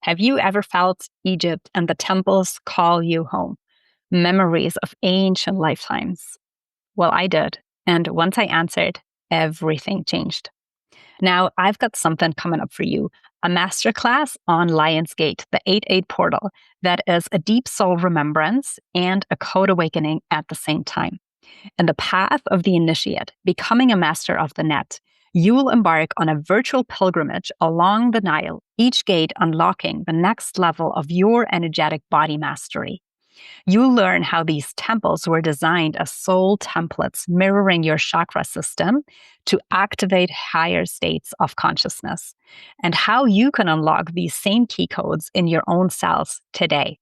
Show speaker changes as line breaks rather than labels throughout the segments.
Have you ever felt Egypt and the temples call you home? Memories of ancient lifetimes? Well, I did. And once I answered, everything changed. Now, I've got something coming up for you, a masterclass on Lionsgate, the 8-8 portal, that is a deep soul remembrance and a code awakening at the same time. In the path of the initiate, becoming a master of the net, you will embark on a virtual pilgrimage along the Nile, each gate unlocking the next level of your energetic body mastery. You'll learn how these temples were designed as soul templates mirroring your chakra system to activate higher states of consciousness, and how you can unlock these same key codes in your own selves today.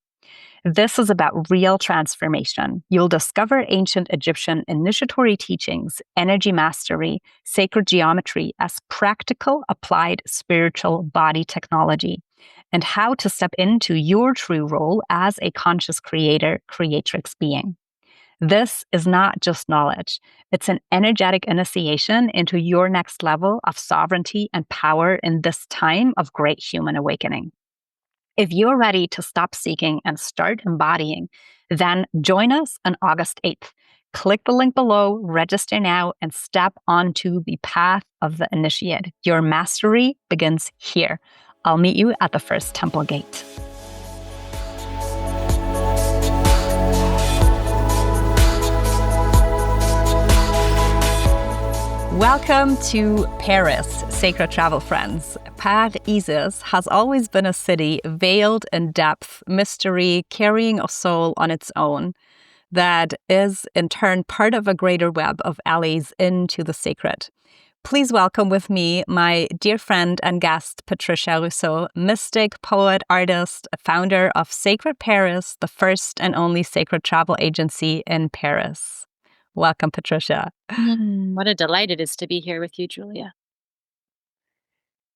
This is about real transformation. You'll discover ancient Egyptian initiatory teachings, energy mastery, sacred geometry as practical, applied spiritual body technology, and how to step into your true role as a conscious creator, creatrix being. This is not just knowledge. It's an energetic initiation into your next level of sovereignty and power in this time of great human awakening. If you're ready to stop seeking and start embodying, then join us on August 8th. Click the link below, register now, and step onto the path of the initiate. Your mastery begins here. I'll meet you at the first temple gate. Welcome to Paris, Sacred Travel Friends. Paris has always been a city veiled in depth, mystery, carrying a soul on its own that is, in turn, part of a greater web of alleys into the sacred. Please welcome with me my dear friend and guest, Patricia Russo, mystic, poet, artist, founder of Sacred Paris, the first and only sacred travel agency in Paris. Welcome, Patricia.
What a delight it is to be here with you, Julia.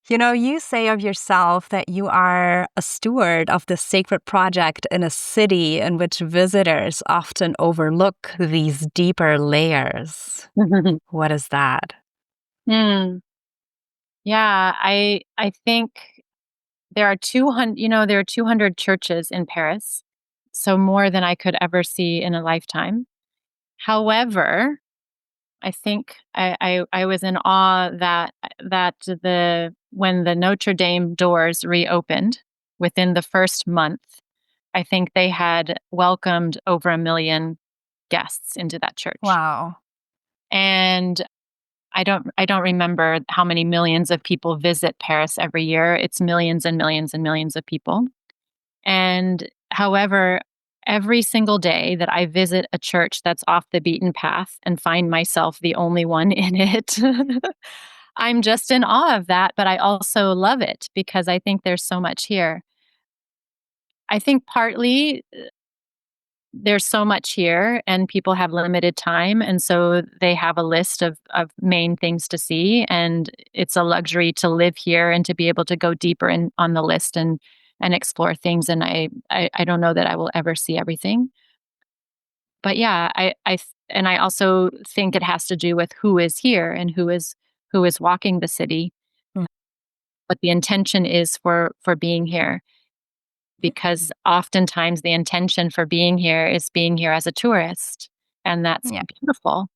You know, you say of yourself that you are a steward of this sacred project in a city in which visitors often overlook these deeper layers. What is that?
Yeah, I think there are 200, there are 200 churches in Paris, so more than I could ever see in a lifetime. However, I think I was in awe that when the Notre Dame doors reopened within the first month, I think they had welcomed over 1 million guests into that church.
Wow.
And I don't remember how many millions of people visit Paris every year. It's millions and millions and millions of people. And however, every single day that I visit a church that's off the beaten path and find myself the only one in it, I'm just in awe of that, but I also love it because I think there's so much here. I think partly there's so much here and people have limited time. And so they have a list of main things to see. And it's a luxury to live here and to be able to go deeper on the list and explore things. And I don't know that I will ever see everything. But yeah, I also think it has to do with who is here and who is walking the city, what the intention is for being here. Because oftentimes the intention for being here is being here as a tourist. And that's beautiful.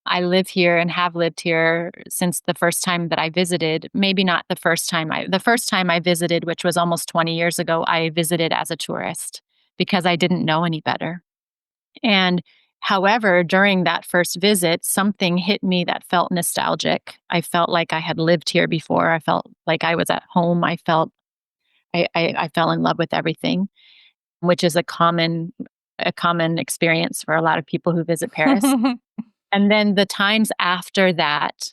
I live here and have lived here since the first time that I visited. Maybe not the first time I visited, which was almost 20 years ago, I visited as a tourist because I didn't know any better. And however, during that first visit, something hit me that felt nostalgic. I felt like I had lived here before. I felt like I was at home. I felt I fell in love with everything, which is a common experience for a lot of people who visit Paris. And then the times after that,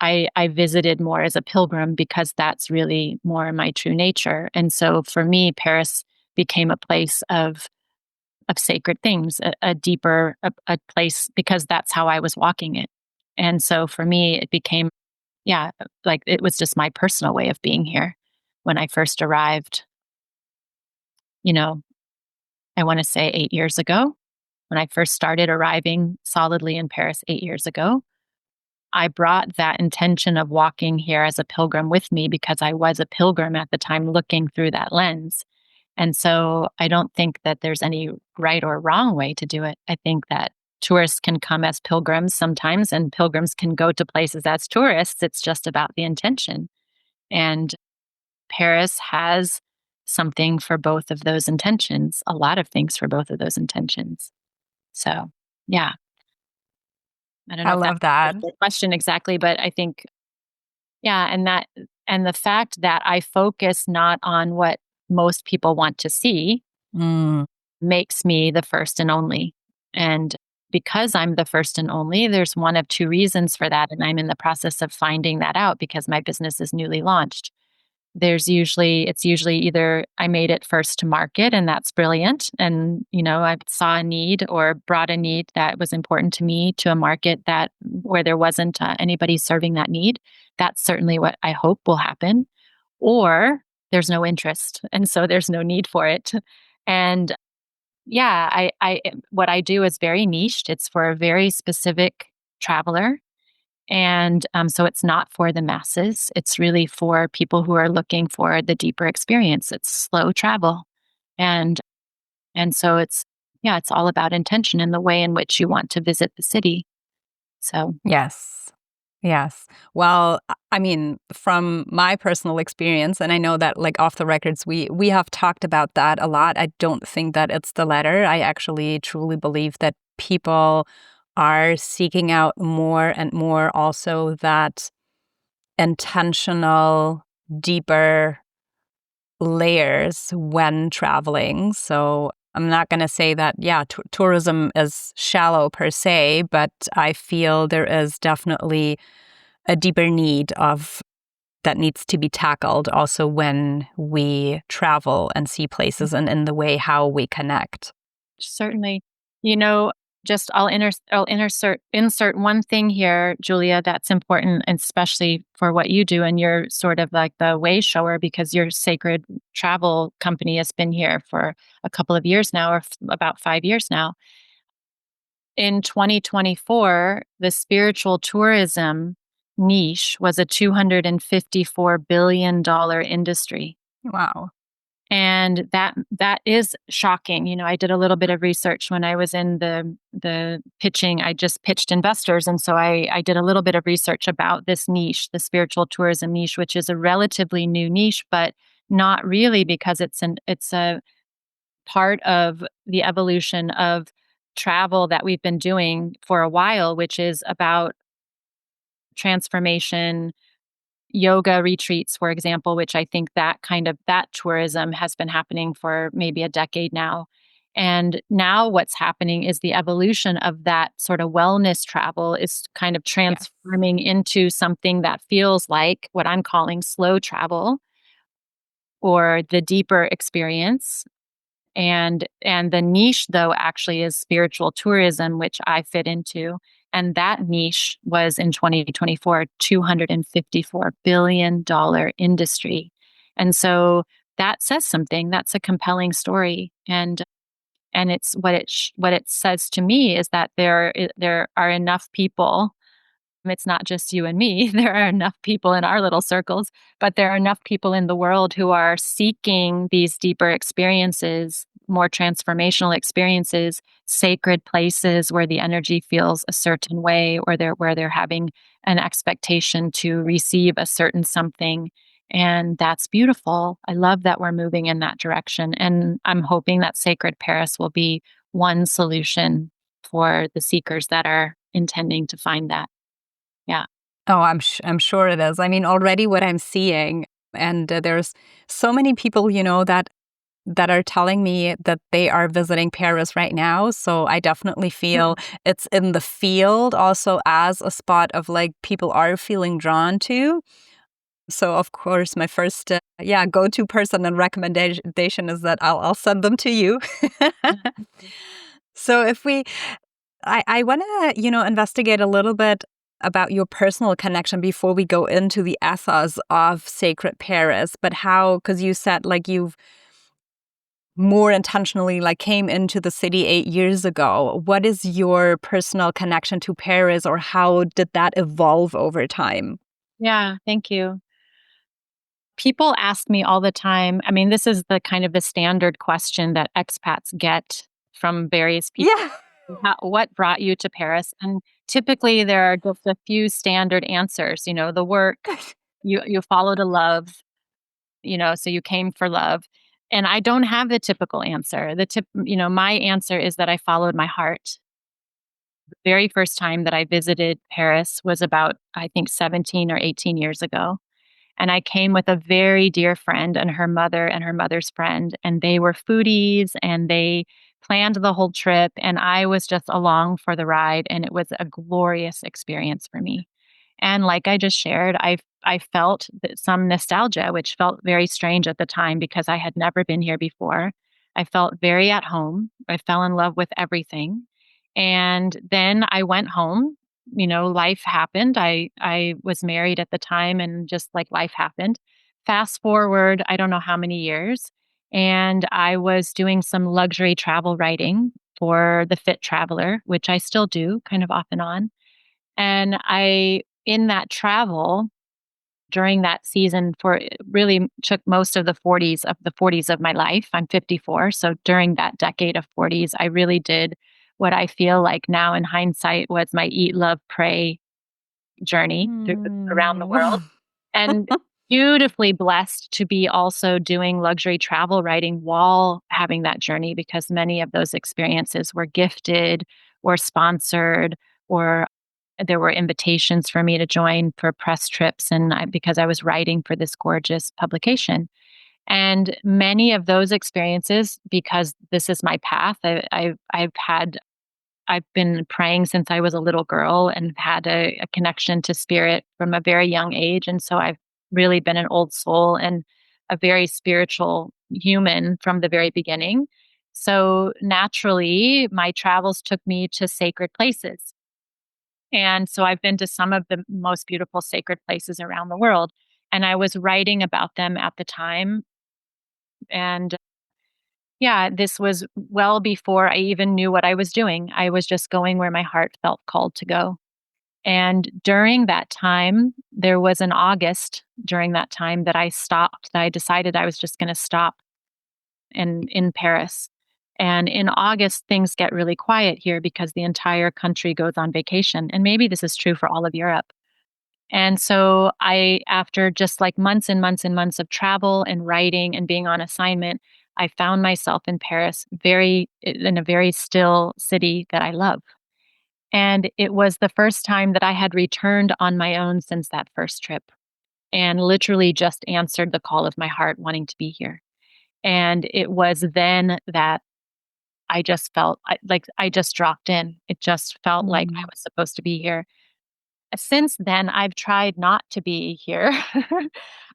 I visited more as a pilgrim because that's really more my true nature. And so for me, Paris became a place of sacred things, a deeper a place because that's how I was walking it. And so for me, it became, like it was just my personal way of being here when I first arrived. I want to say 8 years ago, when I first started arriving solidly in Paris 8 years ago. I brought that intention of walking here as a pilgrim with me because I was a pilgrim at the time looking through that lens. And so I don't think that there's any right or wrong way to do it. I think that tourists can come as pilgrims sometimes, and pilgrims can go to places as tourists. It's just about the intention. And Paris has something for both of those intentions, a lot of things for both of those intentions. So, yeah, I don't
I
know if that
love that.
answers the question exactly, but I think, yeah, and the fact that I focus not on what most people want to see
Mm,
makes me the first and only. And because I'm the first and only, there's one of two reasons for that. And I'm in the process of finding that out because my business is newly launched. It's usually either I made it first to market and that's brilliant. And, I saw a need or brought a need that was important to me to a market that where there wasn't anybody serving that need. That's certainly what I hope will happen. Or there's no interest. And so there's no need for it. And yeah, what I do is very niched. It's for a very specific traveler. And so it's not for the masses. It's really for people who are looking for the deeper experience. It's slow travel. And so it's all about intention and the way in which you want to visit the city. So
yes. Yes. Well, I mean, from my personal experience, and I know that like off the records, we have talked about that a lot. I don't think that it's the latter. I actually truly believe that people are seeking out more and more also that intentional, deeper layers when traveling. So I'm not going to say that, yeah, tourism is shallow per se, but I feel there is definitely a deeper need of that needs to be tackled also when we travel and see places and in the way how we connect.
certainly, you know, just I'll insert one thing here, Julia, that's important, especially for what you do, and you're sort of like the way shower because your sacred travel company has been here for a couple of years now, or about 5 years now. In 2024, the spiritual tourism niche was a $254 billion industry.
Wow.
And that is shocking. I did a little bit of research when I was in the pitching. I just pitched investors, and so I did a little bit of research about this niche, the spiritual tourism niche, which is a relatively new niche, but not really because it's a part of the evolution of travel that we've been doing for a while, which is about transformation, yoga retreats, for example, which I think that tourism has been happening for maybe a decade now. And now what's happening is the evolution of that sort of wellness travel is kind of
Yes.
transforming into something that feels like what I'm calling slow travel or the deeper experience. And the niche though actually is spiritual tourism, which I fit into. And that niche was in 2024 $254 billion industry. And so that says something. That's a compelling story. And it's what it says to me is that there are enough people. It's not just you and me. There are enough people in our little circles, but there are enough people in the world who are seeking these deeper experiences, more transformational experiences, sacred places where the energy feels a certain way, or where they're having an expectation to receive a certain something. And that's beautiful. I love that we're moving in that direction. And I'm hoping that Sacred Paris will be one solution for the seekers that are intending to find that. Yeah.
Oh, I'm sure it is. I mean, already what I'm seeing, and there's so many people, that are telling me that they are visiting Paris right now. So I definitely feel it's in the field also as a spot of like people are feeling drawn to. So of course, my first go-to person and recommendation is that I'll send them to you. So if I want to investigate a little bit about your personal connection before we go into the ethos of Sacred Paris, but how, because you said like you've more intentionally like came into the city 8 years ago. What is your personal connection to Paris, or how did that evolve over time?
Yeah, thank you. People ask me all the time. I mean, this is the kind of the standard question that expats get from various people.
Yeah.
What brought you to Paris? And typically there are just a few standard answers, the work, you followed a love, so you came for love. And I don't have the typical answer. My answer is that I followed my heart. The very first time that I visited Paris was about, I think, 17 or 18 years ago. And I came with a very dear friend and her mother and her mother's friend, and they were foodies and they planned the whole trip. And I was just along for the ride, and it was a glorious experience for me. And like I just shared, I felt some nostalgia, which felt very strange at the time because I had never been here before. I felt very at home. I fell in love with everything. And then I went home. Life happened. I was married at the time, and just like life happened. Fast forward, I don't know how many years, and I was doing some luxury travel writing for the Fit Traveler, which I still do kind of off and on. And in that travel, during that season, for it really took most of the 40s of my life. I'm 54. So during that decade of 40s, I really did what I feel like now in hindsight was my eat, love, pray journey around the world. And beautifully blessed to be also doing luxury travel writing while having that journey, because many of those experiences were gifted or sponsored, or there were invitations for me to join for press trips, and because I was writing for this gorgeous publication. And many of those experiences, because this is my path, I've been praying since I was a little girl and had a connection to spirit from a very young age. And so I've really been an old soul and a very spiritual human from the very beginning. So naturally, my travels took me to sacred places. And so I've been to some of the most beautiful sacred places around the world. And I was writing about them at the time. And yeah, this was well before I even knew what I was doing. I was just going where my heart felt called to go. And during that time, there was an August during that time that I stopped, that I decided I was just going to stop in Paris. And in August, things get really quiet here because the entire country goes on vacation. And maybe this is true for all of Europe. And so after just like months and months and months of travel and writing and being on assignment, I found myself in Paris, in a very still city that I love. And it was the first time that I had returned on my own since that first trip, and literally just answered the call of my heart wanting to be here. And it was then that I just felt like I just dropped in. It just felt like I was supposed to be here. Since then, I've tried not to be here.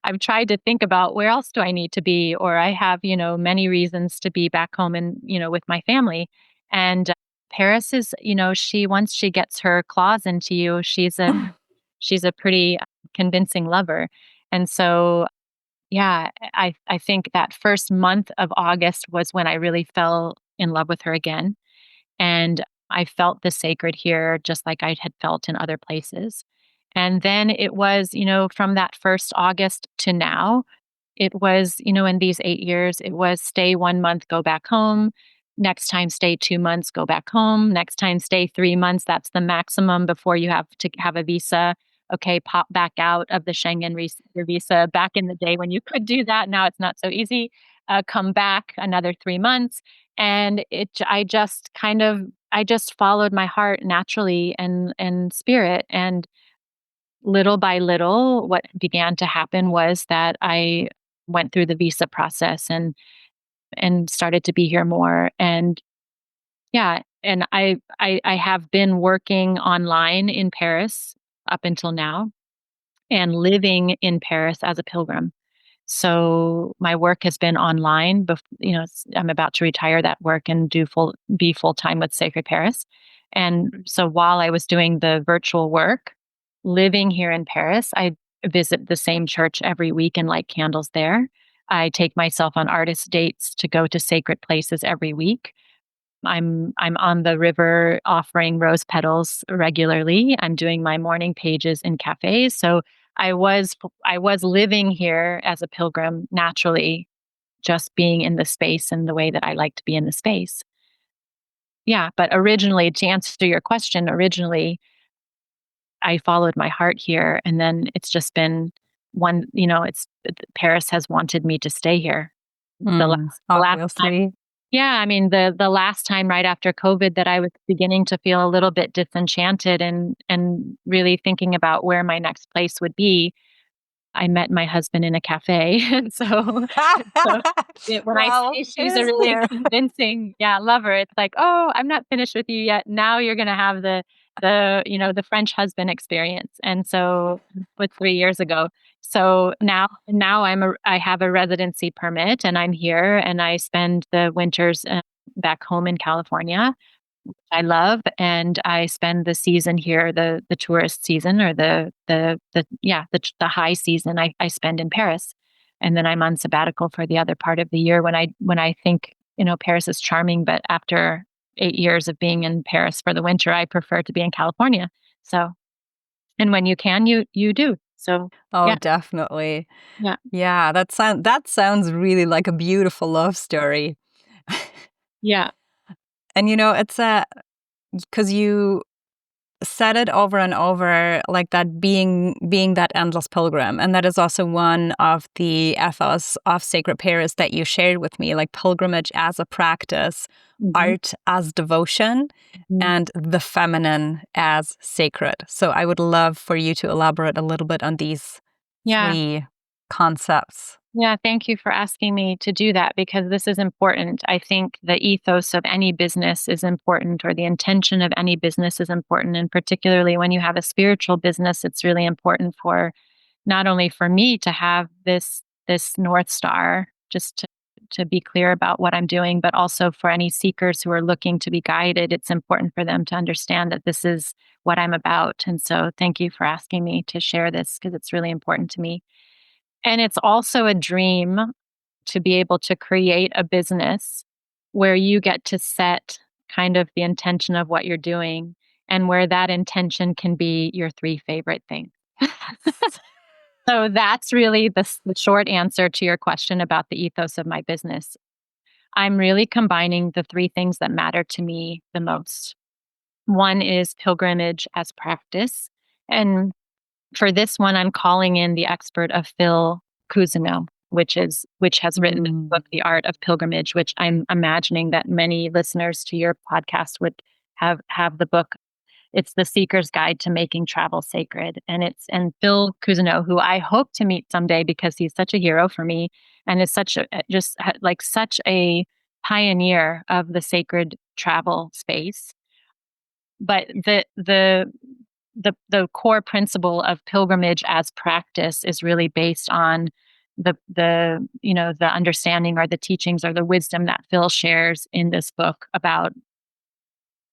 I've tried to think about where else do I need to be, or I have, many reasons to be back home and, with my family. And Paris is, once she gets her claws into you, she's a pretty convincing lover. And so, yeah, I think that first month of August was when I really fell in love with her again. And I felt the sacred here just like I had felt in other places. And then it was, from that first August to now, it was, in these 8 years, it was stay 1 month, go back home. Next time, stay 2 months, go back home. Next time, stay 3 months. That's the maximum before you have to have a visa. Okay, pop back out of the your visa back in the day when you could do that. Now it's not so easy. Come back another 3 months. And I just followed my heart naturally and spirit. And little by little, what began to happen was that I went through the visa process and started to be here more. And yeah, and I have been working online in Paris up until now and living in Paris as a pilgrim. So my work has been online. I'm about to retire that work and be full time with Sacred Paris. And so while I was doing the virtual work, living here in Paris, I visit the same church every week and light candles there. I take myself on artist dates to go to sacred places every week. I'm on the river offering rose petals regularly. I'm doing my morning pages in cafes. So I was living here as a pilgrim naturally, just being in the space and the way that I like to be in the space. Yeah, but originally, to answer your question, originally I followed my heart here, and then it's just been it's Paris has wanted me to stay here. The last time,
Obviously.
yeah, I mean, the last time right after COVID that I was beginning to feel a little bit disenchanted and really thinking about where my next place would be, I met my husband in a cafe, and so when I
Well,
say
it
she's a
is
really
there.
convincing, yeah, lover, it's like, "Oh, I'm not finished with you yet. Now you're gonna have the French husband experience." And so was 3 years ago. So now I have a residency permit, and I'm here, and I spend the winters, back home in California. I love, and I spend the season here, the tourist season or the high season I spend in Paris. And then I'm on sabbatical for the other part of the year when I think, Paris is charming, but after 8 years of being in Paris for the winter, I prefer to be in California. So, and when you can, you do. So,
Oh,
yeah,
definitely.
yeah,
Yeah, that sounds really like a beautiful love story.
yeah.
And it's because you said it over and over, like that being that endless pilgrim, and that is also one of the ethos of Sacred Paris that you shared with me, like pilgrimage as a practice,
Mhm,
art as devotion,
mhm.
and the feminine as sacred. So I would love for you to elaborate a little bit on these
Yeah.
three concepts.
Yeah, thank you for asking me to do that because this is important. I think the ethos of any business is important, or the intention of any business is important. And particularly when you have a spiritual business, it's really important for not only for me to have this North Star, just to be clear about what I'm doing, but also for any seekers who are looking to be guided. It's important for them to understand that this is what I'm about. And so thank you for asking me to share this because it's really important to me. And it's also a dream to be able to create a business where you get to set kind of the intention of what you're doing and where that intention can be your three favorite things. So that's really the short answer to your question about the ethos of my business. I'm really combining the three things that matter to me the most. One is pilgrimage as practice. And for this one, I'm calling in the expert of 𝘁𝗆 which has written this
Mm.
book, The Art of Pilgrimage, which I'm imagining that many listeners to your podcast would have the book. It's The Seeker's Guide to Making Travel Sacred. And 𝘁𝗆, who I hope to meet someday because he's such a hero for me and is such a pioneer of the sacred travel space. But the core principle of pilgrimage as practice is really based on the understanding or the teachings or the wisdom that Phil shares in this book about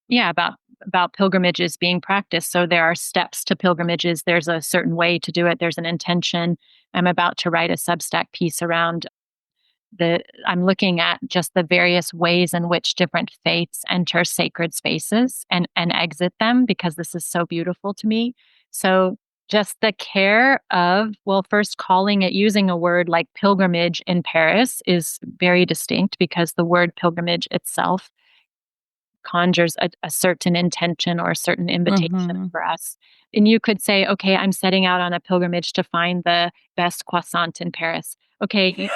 yeah about pilgrimages being practiced. So there are steps to pilgrimages. There's a certain way to do it. There's an intention. I'm about to write a Substack piece around I'm looking at just the various ways in which different faiths enter sacred spaces and exit them because this is so beautiful to me. So just the care of, well, first calling it using a word like pilgrimage in Paris is very distinct because the word pilgrimage itself conjures a certain intention or a certain invitation
Mhm.
for us. And you could say, okay, I'm setting out on a pilgrimage to find the best croissant in Paris. Okay,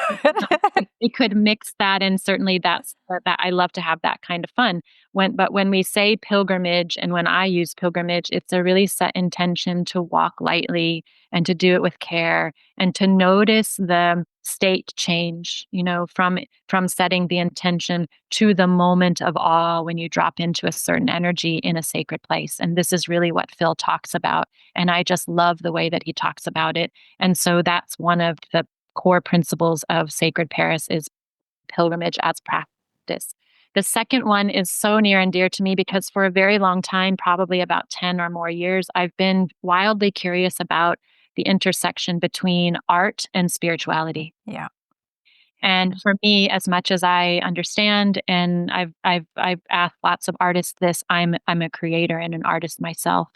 it could mix that, and certainly that I love to have that kind of fun. But when we say pilgrimage, and when I use pilgrimage, it's a really set intention to walk lightly and to do it with care and to notice the state change, from setting the intention to the moment of awe when you drop into a certain energy in a sacred place. And this is really what Phil talks about. And I just love the way that he talks about it. And so that's one of the core principles of Sacred Paris is pilgrimage as practice. The second one is so near and dear to me because for a very long time, probably about 10 or more years, I've been wildly curious about the intersection between art and spirituality.
Yeah.
And for me, as much as I understand, and I've asked lots of artists this, I'm a creator and an artist myself.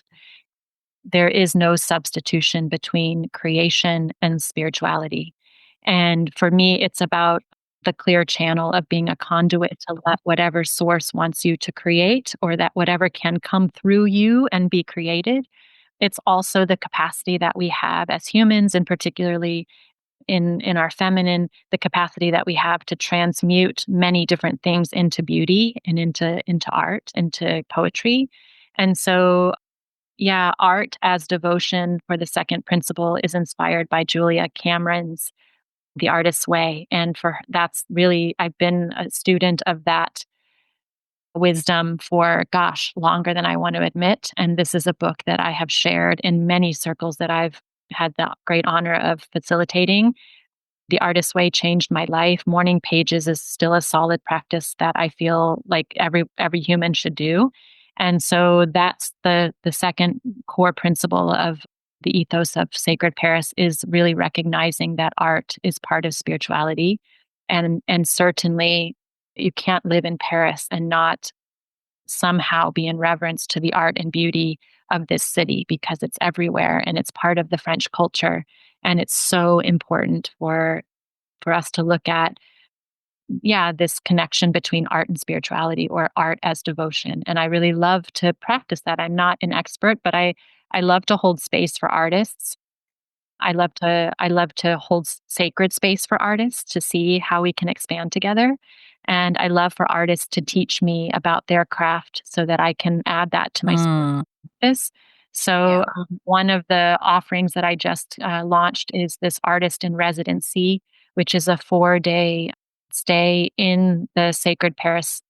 There is no substitution between creation and spirituality. And for me, it's about the clear channel of being a conduit to let whatever source wants you to create, or that whatever can come through you and be created. It's also the capacity that we have as humans, and particularly in our feminine, the capacity that we have to transmute many different things into beauty and into art, into poetry. And so, yeah, art as devotion for the second principle is inspired by Julia Cameron's The Artist's Way. And that's really, I've been a student of that wisdom for, gosh, longer than I want to admit. And this is a book that I have shared in many circles that I've had the great honor of facilitating. The Artist's Way changed my life. Morning pages is still a solid practice that I feel like every human should do. And so that's the second core principle of the ethos of 𝘁𝗵𝗆 is really recognizing that art is part of spirituality. And certainly you can't live in Paris and not somehow be in reverence to the art and beauty of this city, because it's everywhere and it's part of the French culture. And it's so important for us to look at, yeah, this connection between art and spirituality, or art as devotion. And I really love to practice that. I'm not an expert, but I love to hold space for artists. I love to hold sacred space for artists to see how we can expand together. And I love for artists to teach me about their craft so that I can add that to my
Mm.
practice. So, one of the offerings that I just launched is this artist in residency, which is a 4-day stay in the sacred Paris.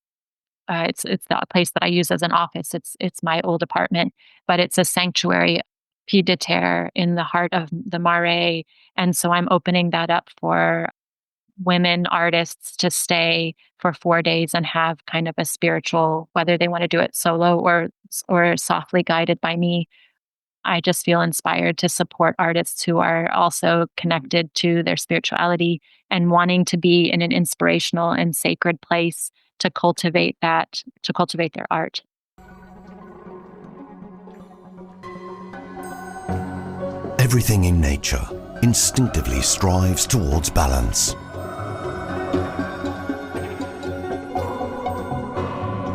It's the place that I use as an office. It's my old apartment, but it's a sanctuary, pied de terre, in the heart of the Marais. And so I'm opening that up for women artists to stay for 4 days and have kind of a spiritual, whether they want to do it solo or softly guided by me. I just feel inspired to support artists who are also connected to their spirituality and wanting to be in an inspirational and sacred place to cultivate that, to cultivate their art.
Everything in nature instinctively strives towards balance.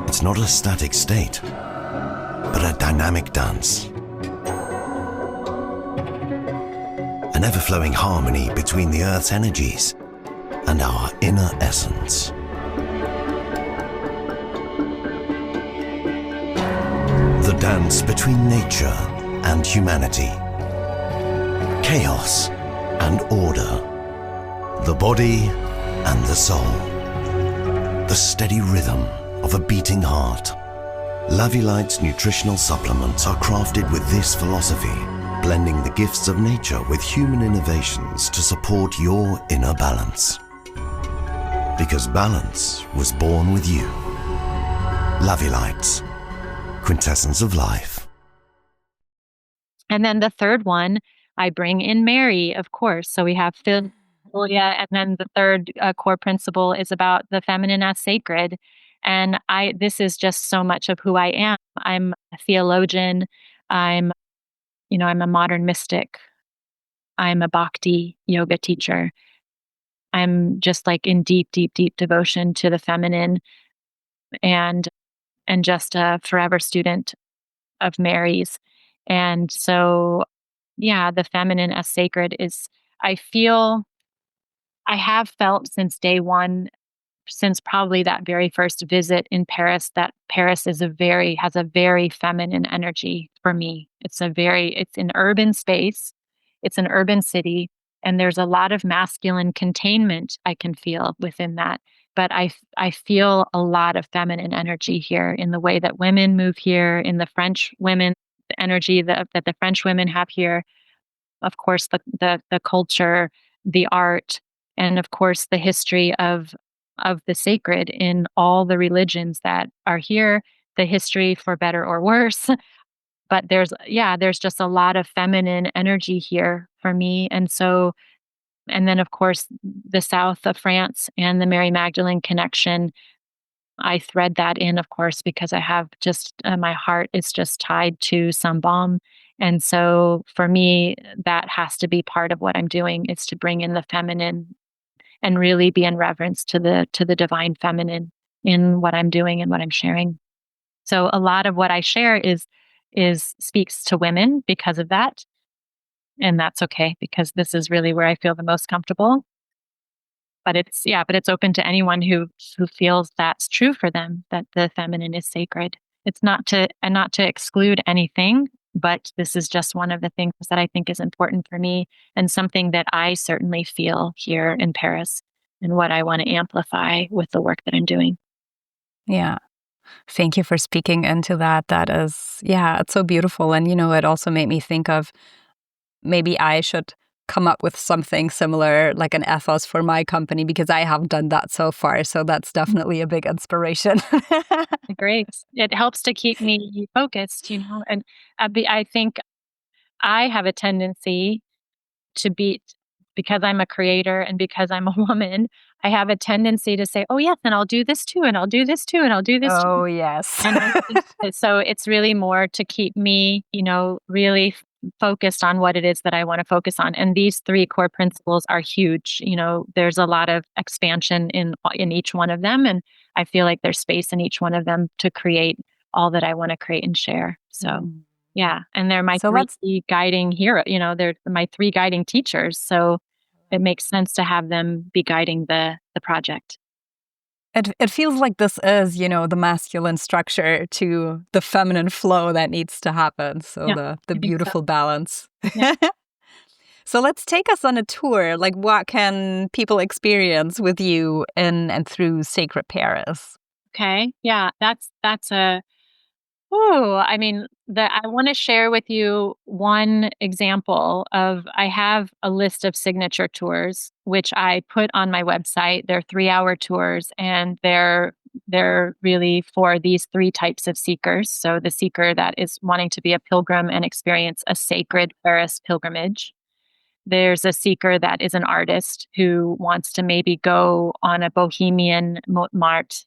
It's not a static state, but a dynamic dance. An ever-flowing harmony between the Earth's energies and our inner essence. The dance between nature and humanity. Chaos and order. The body and the soul. The steady rhythm of a beating heart. 𝘂𝘆𝗆𝗄𝗆𝐿ite's nutritional supplements are crafted with this philosophy, blending the gifts of nature with human innovations to support your inner balance. Because balance was born with you. 𝘂𝘆𝗆𝗆𝗄𝗆𝗆𝗆, quintessence of life.
And then the third one, I bring in Mary, of course. So we have Julia, and then the third core principle is about the feminine as sacred. And this is just so much of who I am. I'm a theologian. I'm a modern mystic. I'm a bhakti yoga teacher. I'm just like in deep, deep, deep devotion to the feminine, and just a forever student of Mary's. And so, yeah, the feminine as sacred is, I have felt since day one, since probably that very first visit in Paris, that Paris has a very feminine energy for me. It's an urban space. It's an urban city, and there's a lot of masculine containment I can feel within that. But I feel a lot of feminine energy here in the way that women move here, in the French women, the energy that the French women have here. Of course, the culture, the art, and of course the history of the sacred in all the religions that are here, the history for better or worse. But there's just a lot of feminine energy here for me. And so And then, of course, the south of France and the Mary Magdalene connection. I thread that in, of course, because I have just my heart is just tied to 𝘁𝗵𝗆. And so for me, that has to be part of what I'm doing, is to bring in the feminine and really be in reverence to the divine feminine in what I'm doing and what I'm sharing. So a lot of what I share is speaks to women because of that. And that's okay, because this is really where I feel the most comfortable. But it's open to anyone who feels that's true for them, that the feminine is sacred. It's not to exclude anything, but this is just one of the things that I think is important for me, and something that I certainly feel here in Paris, and what I want to amplify with the work that I'm doing.
Yeah. Thank you for speaking into that. That is, yeah, it's so beautiful. And, it also made me think of maybe I should come up with something similar, like an ethos for my company, because I haven't done that so far. So that's definitely a big inspiration.
Great. It helps to keep me focused, and I think I have a tendency to be, because I'm a creator and because I'm a woman, I have a tendency to say, oh, yes, and I'll do this too, and I'll do this too, and I'll do this too.
Oh, yes.
And I think so it's really more to keep me, really focused on what it is that I want to focus on. And these three core principles are huge. There's a lot of expansion in each one of them. And I feel like there's space in each one of them to create all that I want to create and share. So, yeah. And they're my three guiding hero, they're my three guiding teachers. So it makes sense to have them be guiding the project.
It feels like this is, the masculine structure to the feminine flow that needs to happen. So
Yeah,
the beautiful balance.
Yeah.
So let's take us on a tour. Like, what can people experience with you in and through Sacred Paris?
Okay. Yeah, that's a I want to share with you one example of, I have a list of signature tours, which I put on my website. They're 3-hour tours, and they're really for these three types of seekers. So the seeker that is wanting to be a pilgrim and experience a sacred Paris pilgrimage. There's a seeker that is an artist who wants to maybe go on a bohemian Montmartre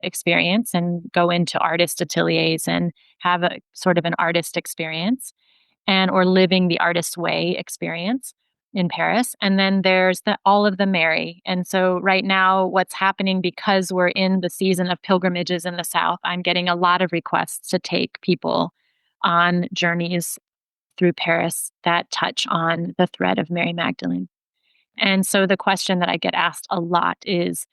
experience and go into artist ateliers and have a sort of an artist experience, or living the artist's way experience in Paris. And then there's all of the Mary. And so right now, what's happening, because we're in the season of pilgrimages in the South, I'm getting a lot of requests to take people on journeys through Paris that touch on the thread of Mary Magdalene. And so the question that I get asked a lot is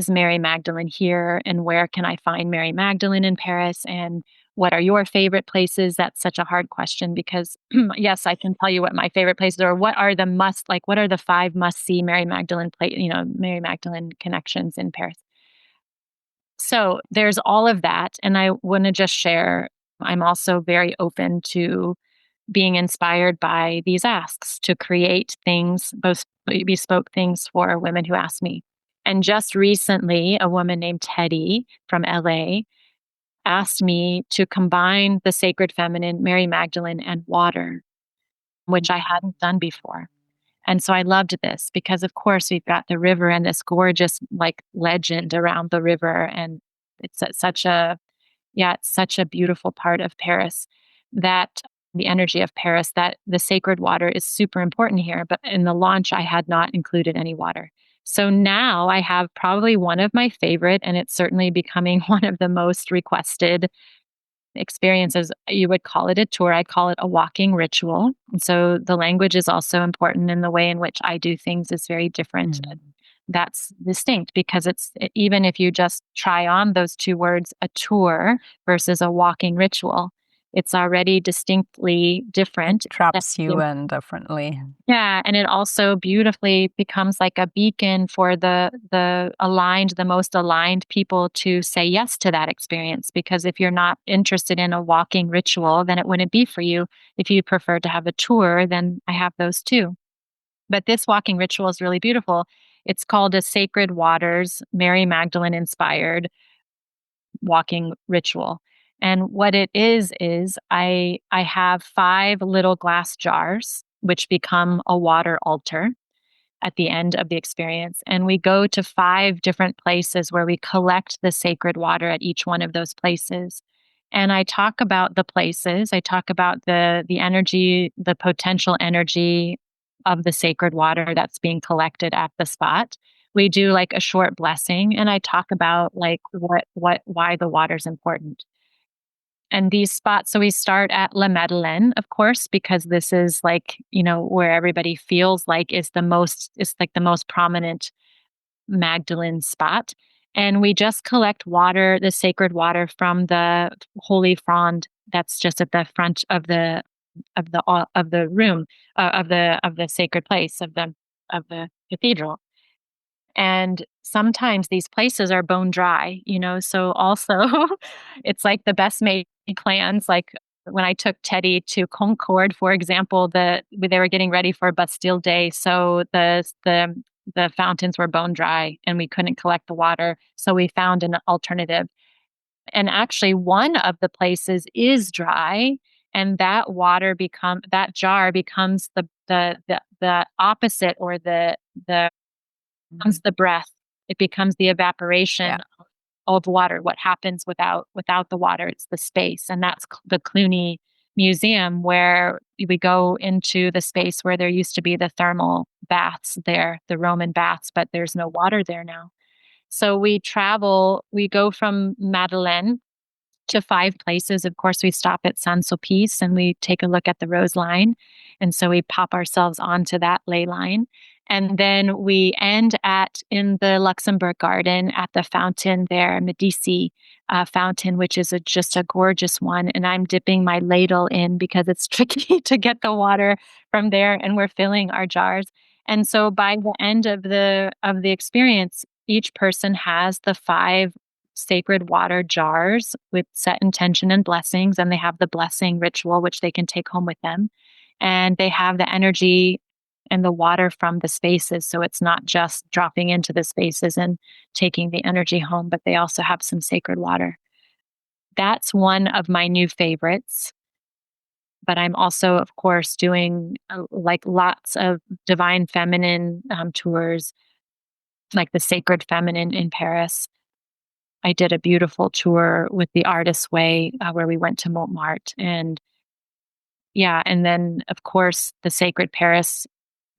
Mary Magdalene here? And where can I find Mary Magdalene in Paris? And what are your favorite places? That's such a hard question, because yes, I can tell you what my favorite places are. What are the 5 must-see Mary Magdalene Mary Magdalene connections in Paris? So there's all of that. And I want to just share, I'm also very open to being inspired by these asks to create things, both bespoke things for women who ask me. And just recently, a woman named 𝘁𝗵𝗆 from LA asked me to combine the sacred feminine, Mary Magdalene, and water, which I hadn't done before. And so I loved this because, of course, we've got the river and this gorgeous legend around the river. And it's such a beautiful part of Paris, that the energy of Paris, that the sacred water is super important here. But in the launch, I had not included any water. So now I have probably one of my favorite, and it's certainly becoming one of the most requested experiences. You would call it a tour. I call it a walking ritual. And so the language is also important, and the way in which I do things is very different. That's distinct, because even if you just try on those two words, a tour versus a walking ritual, it's already distinctly different.
Traps you in differently.
Yeah, and it also beautifully becomes like a beacon for the most aligned people to say yes to that experience. Because if you're not interested in a walking ritual, then it wouldn't be for you. If you prefer to have a tour, then I have those too. But this walking ritual is really beautiful. It's called a Sacred Waters, Mary Magdalene inspired walking ritual. And what it is I have 5 little glass jars, which become a water altar. at the end of the experience. And we go to 5 different places where we collect the sacred water at each one of those places. And I talk about the places. I talk about the energy, the potential energy of the sacred water that's being collected at the spot. We do like a short blessing, and I talk about like why the water's important. And these spots, so we start at Magdalene, of course, because this is like, where everybody feels like is like the most prominent Magdalene spot. And we just collect water, the sacred water from the 𝘁𝗵𝗆 that's just at the front of the room, of the sacred place of the cathedral. And sometimes these places are bone dry, so also it's like the best made plans. Like when I took Teddy to Concorde, for example, they were getting ready for Bastille Day. So the fountains were bone dry and we couldn't collect the water. So we found an alternative. And actually one of the places is dry, and that jar becomes the opposite, or the becomes the breath. It becomes the evaporation of water. What happens without the water? It's the space. And that's the 𝘁𝗵𝗁 Museum, where we go into the space where there used to be the thermal baths there, the Roman baths, but there's no water there now. So we go from Magdalene to 5 places. Of course, we stop at 𝘁𝗵𝗆 and we take a look at the rose line. And so we pop ourselves onto that ley line. And then we end in the Luxembourg Garden at the fountain there, 𝘁𝗵𝘁 fountain, which is just a gorgeous one. And I'm dipping my ladle in because it's tricky to get the water from there, and we're filling our jars. And so by the end of the experience, each person has the 5 sacred water jars with set intention and blessings, and they have the blessing ritual, which they can take home with them. And they have the energy and the water from the spaces. So it's not just dropping into the spaces and taking the energy home, but they also have some sacred water. That's one of my new favorites. But I'm also, of course, doing like lots of divine feminine tours, like the Sacred Feminine in Paris. I did a beautiful tour with the Artist's Way, where we went to Montmartre. And then, of course, the Sacred Paris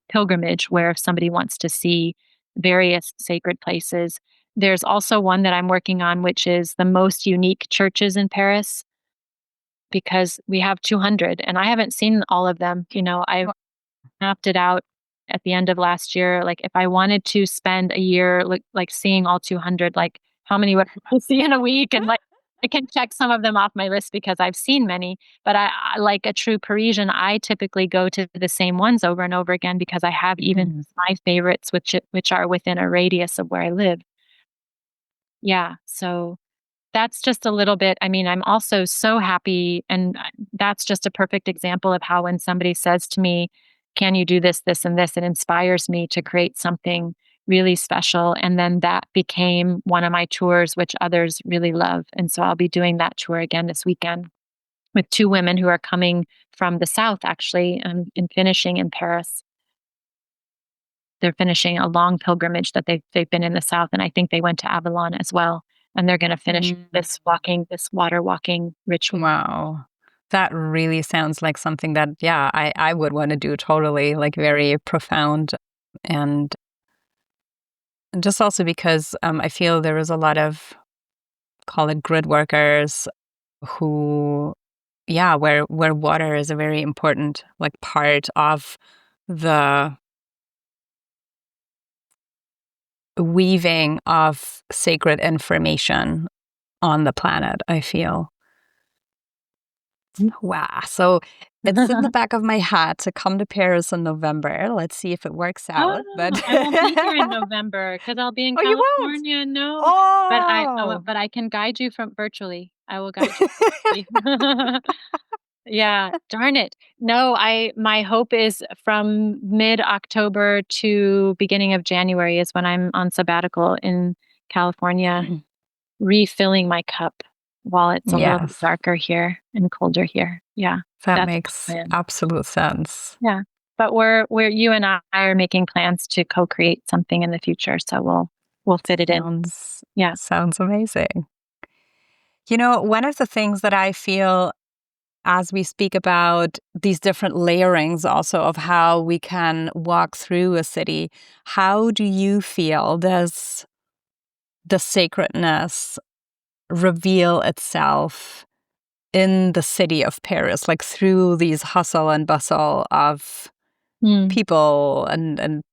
pilgrimage, where if somebody wants to see various sacred places. There's also one that I'm working on, which is the most unique churches in Paris, because we have 200, and I haven't seen all of them. I mapped it out at the end of last year. Like if I wanted to spend a year like seeing all 200, like how many would I see in a week? And like I can check some of them off my list because I've seen many. But I like a true Parisian, I typically go to the same ones over and over again because I have even my favorites, which are within a radius of where I live. Yeah, so that's just a little bit. I mean, I'm also so happy, and that's just a perfect example of how when somebody says to me, "Can you do this, this, and this?" it inspires me to create something really special. And then that became one of my tours, which others really love. And so I'll be doing that tour again this weekend with 2 women who are coming from the South, actually, and finishing in Paris. They're finishing a long pilgrimage that they've been in the South, and I think they went to Avalon as well. And they're going to finish this water walking ritual.
Wow. That really sounds like something that, I would want to do totally, like very profound. And just also because I feel there is a lot of, call it grid workers, who, where water is a very important like part of the weaving of sacred information on the planet, I feel. Wow. So it's in the back of my hat to come to Paris in November. Let's see if it works out. But
I won't be here in November because I'll be in
you won't?
California. No,
Oh,
but I can guide you from virtually. I will guide you. Yeah, darn it. No, my hope is from mid-October to beginning of January is when I'm on sabbatical in California, refilling my cup while it's a little bit darker here and colder here. Yeah.
that makes absolute sense.
Yeah. But you and I are making plans to co-create something in the future, so we'll fit it in. Yeah.
Sounds amazing. One of the things that I feel as we speak about these different layerings also of how we can walk through a city, how do you feel does the sacredness reveal itself in the city of Paris, like through these hustle and bustle of people and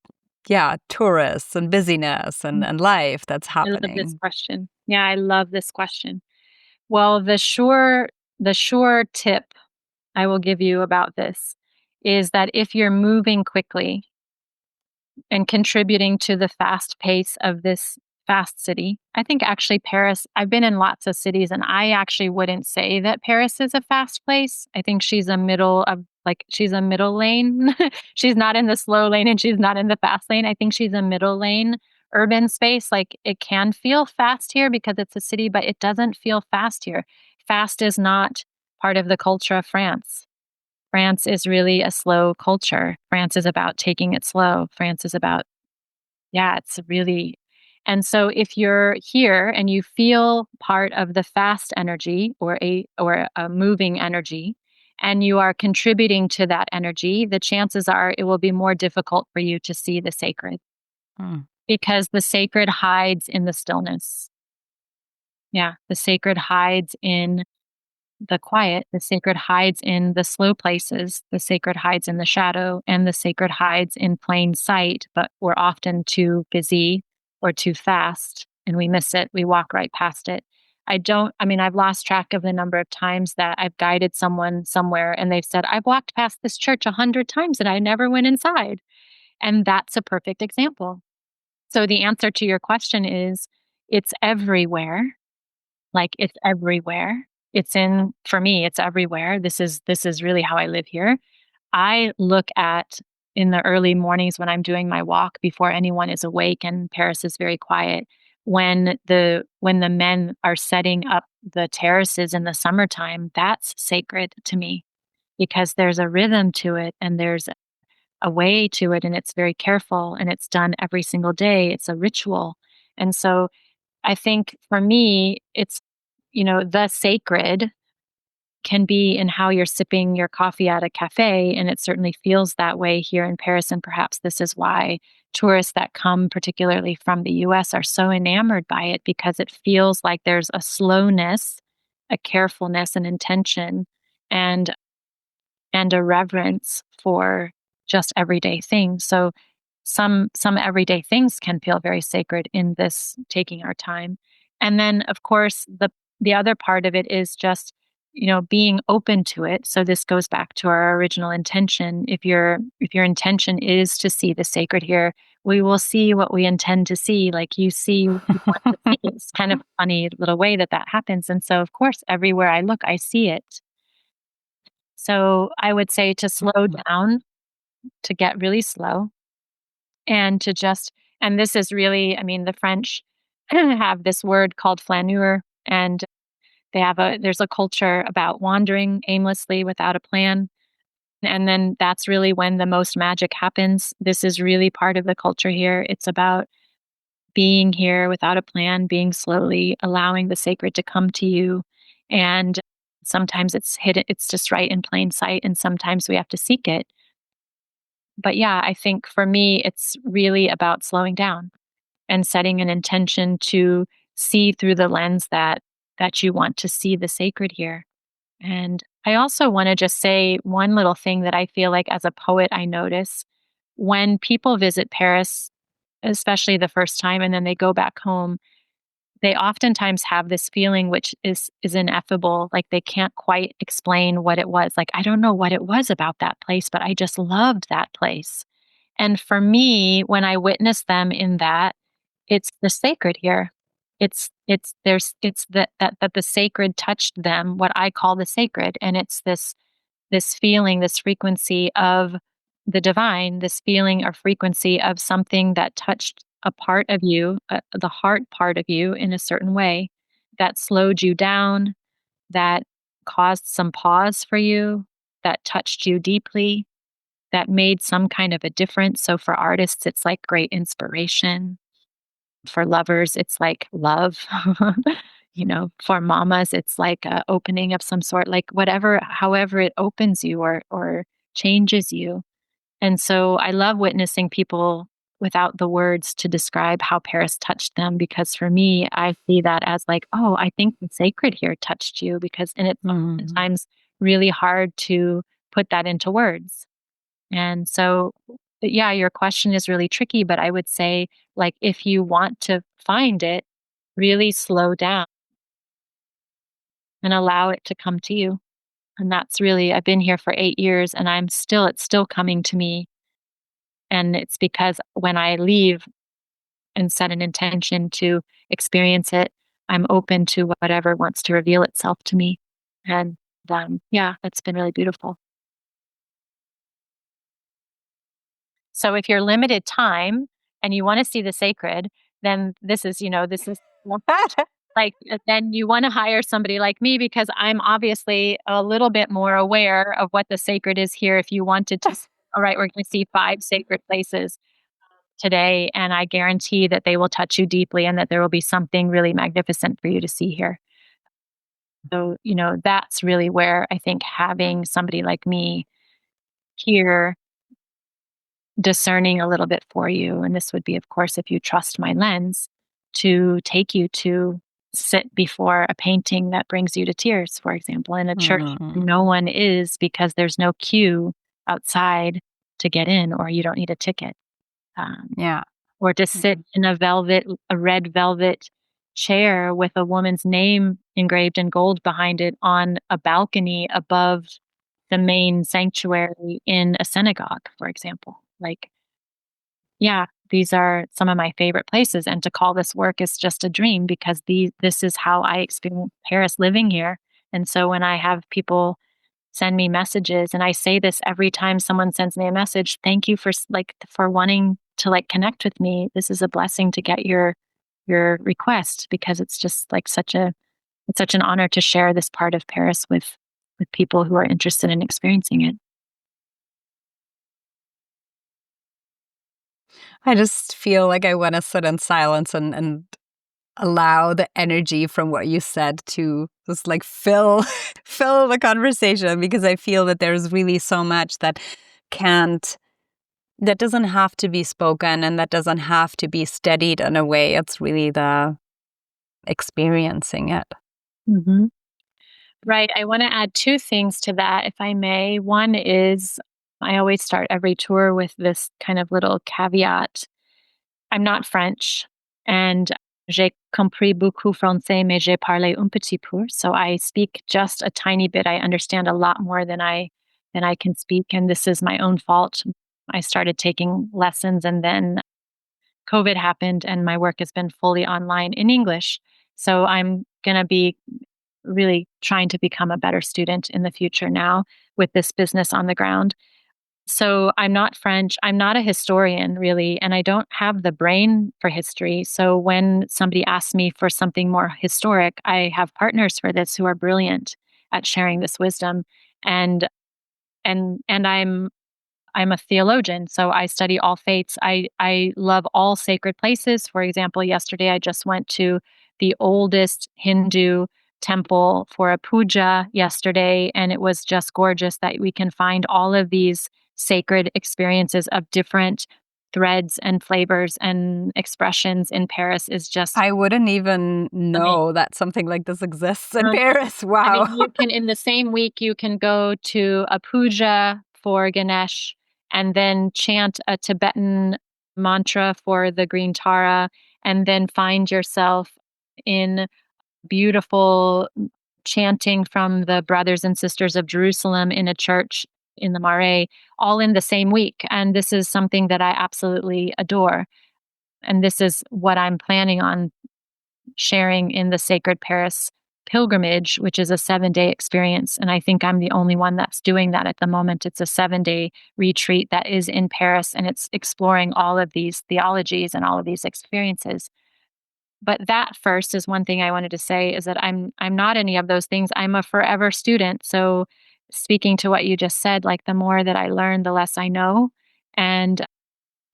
tourists and busyness and life that's happening?
I love this question. Yeah, I love this question. Well, the sure tip I will give you about this is that if you're moving quickly and contributing to the fast pace of this fast city, I think actually Paris, I've been in lots of cities and I actually wouldn't say that Paris is a fast place. I think she's a middle lane. She's not in the slow lane and she's not in the fast lane. I think she's a middle lane urban space. Like it can feel fast here because it's a city, but it doesn't feel fast here. Fast is not part of the culture of France. France is really a slow culture. France is about taking it slow. France is about, it's really. And so if you're here and you feel part of the fast energy or a moving energy, and you are contributing to that energy, the chances are it will be more difficult for you to see the sacred. Because the sacred hides in the stillness. Yeah, the sacred hides in the quiet, the sacred hides in the slow places, the sacred hides in the shadow, and the sacred hides in plain sight, but we're often too busy or too fast and we miss it. We walk right past it. I've lost track of the number of times that I've guided someone somewhere and they've said, I've walked past this church 100 times and I never went inside. And that's a perfect example. So the answer to your question is it's everywhere. Like it's everywhere. For me, it's everywhere. This is really how I live here. I look at in the early mornings when I'm doing my walk before anyone is awake and Paris is very quiet, when the men are setting up the terraces in the summertime, that's sacred to me because there's a rhythm to it and there's a way to it and it's very careful and it's done every single day. It's a ritual. And so I think for me, it's, the sacred can be in how you're sipping your coffee at a cafe. And it certainly feels that way here in Paris. And perhaps this is why tourists that come, particularly from the US, are so enamored by it because it feels like there's a slowness, a carefulness, an intention, and a reverence for just everyday things. So some everyday things can feel very sacred in this taking our time. And then of course the other part of it is just being open to it. So this goes back to our original intention. If your intention is to see the sacred here, we will see what we intend to see. Like you see what you want to see. It's kind of a funny little way that happens. And so of course everywhere I look I see it. So I would say to slow down, to get really slow, and to just, and this is really, the French have this word called flâneur, and there's a culture about wandering aimlessly without a plan. And then that's really when the most magic happens. This is really part of the culture here. It's about being here without a plan, being slowly, allowing the sacred to come to you. And sometimes it's hidden, it's just right in plain sight, and sometimes we have to seek it. But yeah, I think for me, it's really about slowing down and setting an intention to see through the lens that you want to see the sacred here. And I also want to just say one little thing that I feel like as a poet, I notice when people visit Paris, especially the first time, and then they go back home, they oftentimes have this feeling which is ineffable, like they can't quite explain what it was. Like, I don't know what it was about that place, but I just loved that place. And for me, when I witness them in that, it's the sacred here. It's that the sacred touched them, what I call the sacred. And it's this feeling, this frequency of the divine, this feeling or frequency of something that touched a part of you, the heart part of you in a certain way, that slowed you down, that caused some pause for you, that touched you deeply. that made some kind of a difference. So for artists, it's like great inspiration. For lovers, it's like love. For mamas, it's like a opening of some sort, like whatever, however it opens you or changes you. And so I love witnessing people without the words to describe how Paris touched them, because for me, I see that as like, oh, I think the sacred here touched you, and it's oftentimes really hard to put that into words. And so, yeah, your question is really tricky, but I would say, like, if you want to find it, really slow down and allow it to come to you. And that's really, I've been here for 8 years and it's still coming to me. And it's because when I leave and set an intention to experience it, I'm open to whatever wants to reveal itself to me. And yeah, that's been really beautiful. So if you're limited time and you want to see the sacred, then this is like, then you want to hire somebody like me, because I'm obviously a little bit more aware of what the sacred is here. If you wanted to, all right, we're going to see 5 sacred places today, and I guarantee that they will touch you deeply and that there will be something really magnificent for you to see here. So, that's really where I think having somebody like me here discerning a little bit for you, and this would be, of course, if you trust my lens, to take you to sit before a painting that brings you to tears, for example, in a church no one is, because there's no queue outside to get in, or you don't need a ticket.
Yeah.
Or to sit in a red velvet chair with a woman's name engraved in gold behind it on a balcony above the main sanctuary in a synagogue, for example. Like, yeah, these are some of my favorite places. And to call this work is just a dream, because this is how I experience Paris living here. And so when I have people send me messages, and I say this every time someone sends me a message, thank you for wanting to connect with me. This is a blessing to get your request, because it's just it's such an honor to share this part of Paris with people who are interested in experiencing it.
I just feel like I want to sit in silence and allow the energy from what you said to just fill fill the conversation, because I feel that there's really so much that doesn't have to be spoken, and that doesn't have to be studied in a way. It's really the experiencing it.
Mm-hmm. Right. I want to add 2 things to that, if I may. One is, I always start every tour with this kind of little caveat. I'm not French, and j'ai compris beaucoup français, mais j'ai parlé un petit peu. So I speak just a tiny bit. I understand a lot more than I can speak, and this is my own fault. I started taking lessons, and then COVID happened, and my work has been fully online in English. So I'm going to be really trying to become a better student in the future now with this business on the ground. So I'm not French. I'm not a historian, really, and I don't have the brain for history. So when somebody asks me for something more historic, I have partners for this who are brilliant at sharing this wisdom. And I'm a theologian, so I study all faiths. I love all sacred places. For example, yesterday I just went to the oldest Hindu temple for a puja yesterday, and it was just gorgeous that we can find all of these sacred experiences of different threads and flavors and expressions in Paris. Is just,
I wouldn't even know that something like this exists in Paris. Wow.
I mean, you can, in the same week, you can go to a puja for Ganesh and then chant a Tibetan mantra for the green Tara, and then find yourself in beautiful chanting from the brothers and sisters of Jerusalem in a church in the Marais, all in the same week. And this is something that I absolutely adore. And this is what I'm planning on sharing in the Sacred Paris pilgrimage, which is a 7-day experience. And I think I'm the only one that's doing that at the moment. It's a 7-day retreat that is in Paris, and it's exploring all of these theologies and all of these experiences. But that first is one thing I wanted to say, is that I'm not any of those things. I'm a forever student. So speaking to what you just said, like the more that I learn, the less I know. And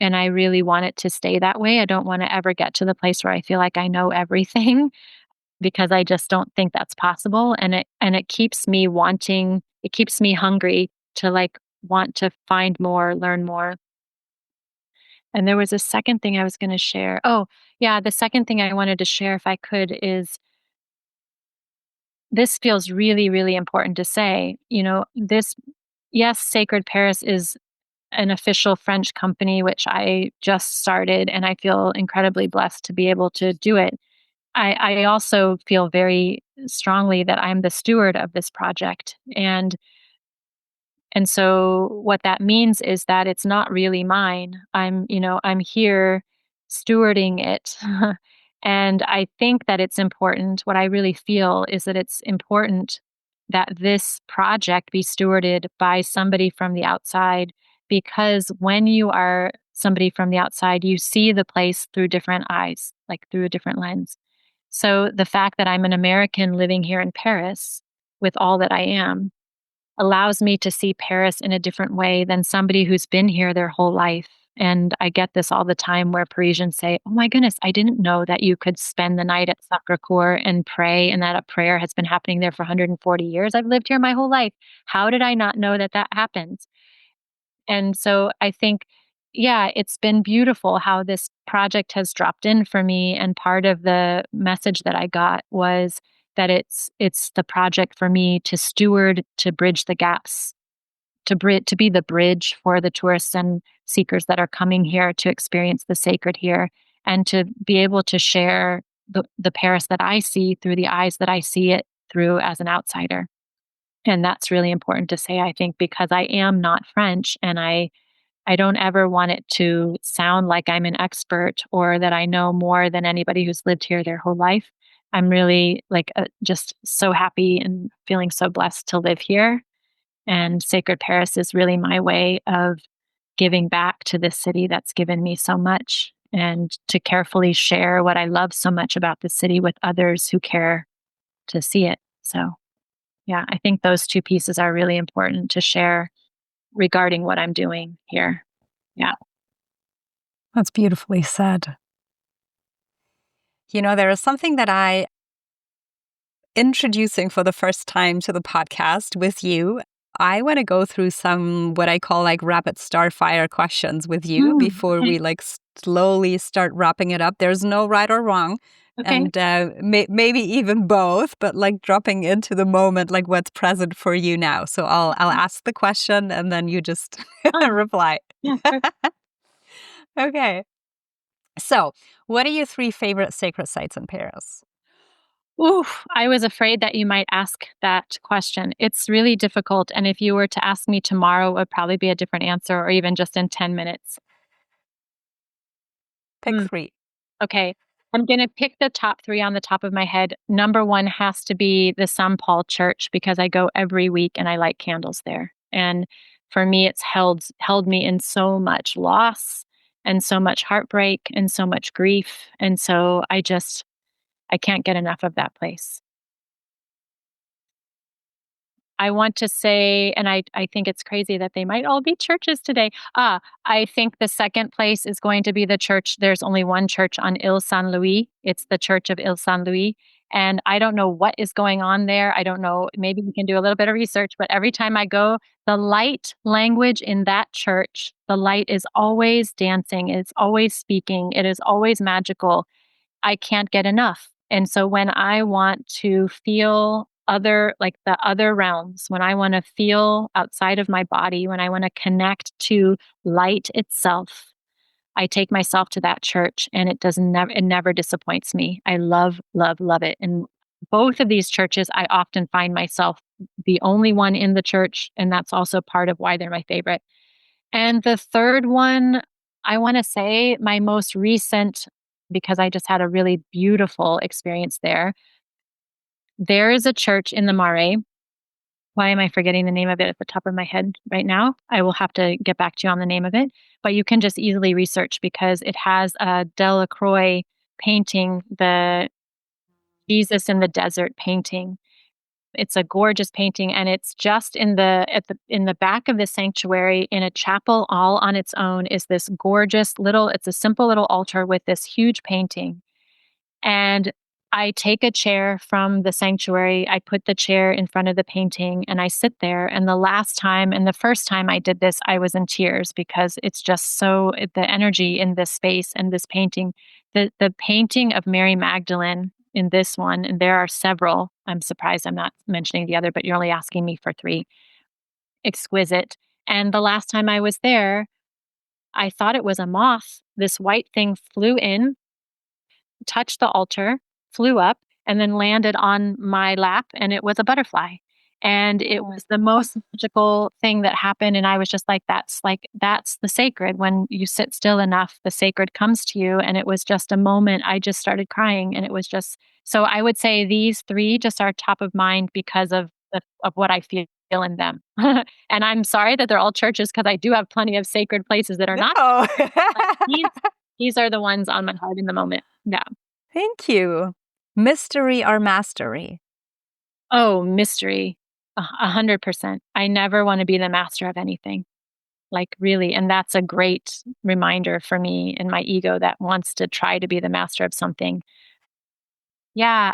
I really want it to stay that way. I don't want to ever get to the place where I feel like I know everything because I just don't think that's possible. And it keeps me wanting, it keeps me hungry to like want to find more, learn more. And there was a second thing I was going to share. Oh, yeah, the second thing I wanted to share if I could is this feels really, really important to say. Yes, Sacred Paris is an official French company, which I just started, and I feel incredibly blessed to be able to do it. I also feel very strongly that I'm the steward of this project. And so what that means is that it's not really mine. I'm here stewarding it. And I think that it's important. What I really feel is that it's important that this project be stewarded by somebody from the outside, because when you are somebody from the outside, you see the place through different eyes, like through a different lens. So the fact that I'm an American living here in Paris with all that I am allows me to see Paris in a different way than somebody who's been here their whole life. And I get this all the time where Parisians say, "Oh my goodness, I didn't know that you could spend the night at Sacré-Cœur and pray, and that a prayer has been happening there for 140 years. I've lived here my whole life. How did I not know that that happens?" And so I think, yeah, it's been beautiful how this project has dropped in for me. And part of the message that I got was that it's the project for me to steward, to bridge the gaps, to be the bridge for the tourists and seekers that are coming here to experience the sacred here, and to be able to share the Paris that I see through the eyes that I see it through as an outsider. And that's really important to say, I think, because I am not French, and I don't ever want it to sound like I'm an expert or that I know more than anybody who's lived here their whole life. I'm really like just so happy and feeling so blessed to live here. And Sacred Paris is really my way of giving back to this city that's given me so much, and to carefully share what I love so much about the city with others who care to see it. So, yeah, I think those two pieces are really important to share regarding what I'm doing here. Yeah.
That's beautifully said. There is something that I introducing for the first time to the podcast with you. I want to go through some what I call like rapid Starfire questions with you before we like slowly start wrapping it up. There's no right or wrong.
Okay.
And maybe even both, but like dropping into the moment, like what's present for you now. So I'll ask the question and then you just reply.
Yeah, sure.
Okay. So, what are your 3 favorite sacred sites in Paris?
Oof, I was afraid that you might ask that question. It's really difficult. And if you were to ask me tomorrow, it would probably be a different answer, or even just in 10 minutes.
Pick 3.
Okay. I'm going to pick the top 3 on the top of my head. Number 1 has to be the St. Paul Church, because I go every week and I light candles there. And for me, it's held me in so much loss and so much heartbreak and so much grief. And so I can't get enough of that place. I want to say, and I think it's crazy that they might all be churches today. I think the second place is going to be the church. There's only one church on 𝘁𝗵𝗁. It's the Church of 𝘁𝗵𝗁. And I don't know what is going on there. I don't know. Maybe we can do a little bit of research, but every time I go, the light language in that church, the light is always dancing. It's always speaking. It is always magical. I can't get enough. And so when I want to feel the other realms, when I want to feel outside of my body, when I want to connect to light itself, I take myself to that church, and it never disappoints me. I love, love, love it. And both of these churches, I often find myself the only one in the church. And that's also part of why they're my favorite. And the third one, I want to say my most recent, because I just had a really beautiful experience there. There is a church in the Marais. Why am I forgetting the name of it at the top of my head right now? I will have to get back to you on the name of it. But you can just easily research, because it has a 𝘁𝗶𝘀 painting, the Jesus in the desert painting. It's a gorgeous painting, and it's just in the back of the sanctuary in a chapel all on its own is this gorgeous it's a simple little altar with this huge painting. And I take a chair from the sanctuary, I put the chair in front of the painting, and I sit there. And the first time I did this, I was in tears because it's just the energy in this space and this painting, the painting of Mary Magdalene in this one, and there are several. I'm surprised I'm not mentioning the other, but you're only asking me for 3. Exquisite. And the last time I was there, I thought it was a moth. This white thing flew in, touched the altar, flew up, and then landed on my lap, and it was a butterfly. And it was the most magical thing that happened. And I was just that's the sacred. When you sit still enough, the sacred comes to you. And it was just a moment. I just started crying. And it was just, so I would say these 3 just are top of mind because of what I feel in them. And I'm sorry that they're all churches, because I do have plenty of sacred places that are not. These are the ones on my heart in the moment. Yeah.
Thank you. Mystery or mastery?
Oh, mystery. 100%. I never want to be the master of anything. Like, really. And that's a great reminder for me and my ego that wants to try to be the master of something. Yeah,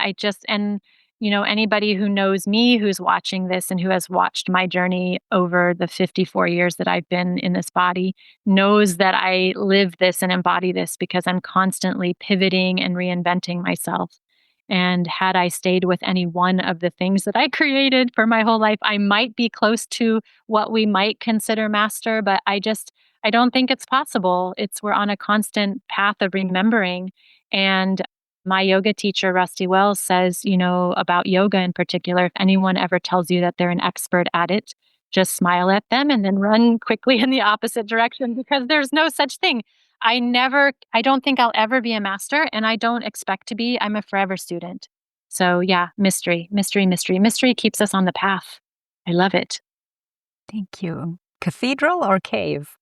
anybody who knows me, who's watching this and who has watched my journey over the 54 years that I've been in this body, knows that I live this and embody this because I'm constantly pivoting and reinventing myself. And had I stayed with any one of the things that I created for my whole life, I might be close to what we might consider master, but I don't think it's possible. We're on a constant path of remembering. And my yoga teacher, 𝘆𝘆cie𝗂'𝗹𝗆, says, about yoga in particular, if anyone ever tells you that they're an expert at it, just smile at them and then run quickly in the opposite direction, because there's no such thing. I don't think I'll ever be a master, and I don't expect to be. I'm a forever student. So yeah, mystery, mystery, mystery. Mystery keeps us on the path. I love it.
Thank you. Cathedral or cave?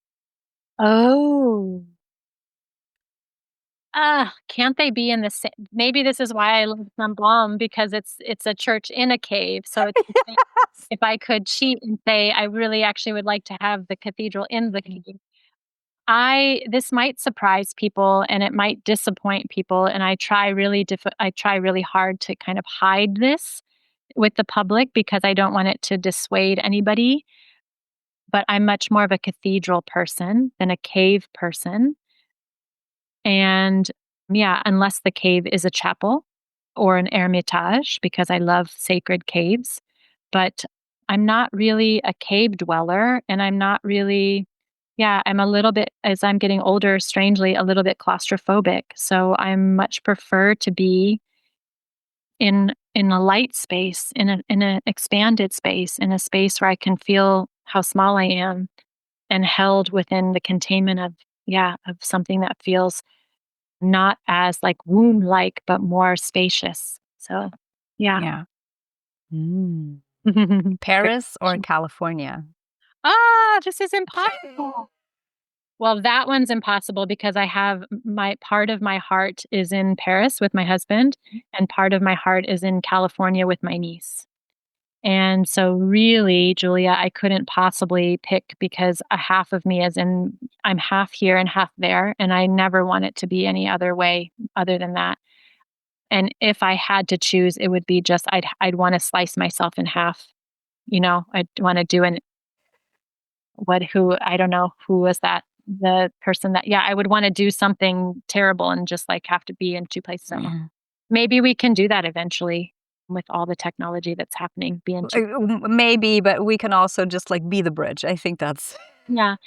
Oh. Can't they be in the same? Maybe this is why I love 𝘁𝗵𝘁, because it's a church in a cave. So if I could cheat and say I really actually would like to have the cathedral in the cave. This might surprise people and it might disappoint people, and I try really hard to kind of hide this with the public because I don't want it to dissuade anybody. But I'm much more of a cathedral person than a cave person. And yeah, unless the cave is a chapel or an 𝘂𝗍𝗪tage, because I love sacred caves. But I'm not really a cave dweller, and I'm not really, I'm a little bit, as I'm getting older, strangely, a little bit claustrophobic. So I much prefer to be in a light space, in an expanded space, in a space where I can feel how small I am and held within the containment of something that feels not as like womb-like, but more spacious. So, yeah.
Mm. Paris or California?
This is impossible. Well, that one's impossible because I have part of my heart is in Paris with my husband, and part of my heart is in California with my niece. And so really, Julia, I couldn't possibly pick, because a half of me I'm half here and half there, and I never want it to be any other way other than that. And if I had to choose, it would be just, I'd want to slice myself in half. I'd want to do I don't know, who was that? The person that, I would want to do something terrible and just like have to be in 2 places.
Mm-hmm.
Maybe we can do that eventually with all the technology that's happening.
Maybe, but we can also just like be the bridge. I think that's
the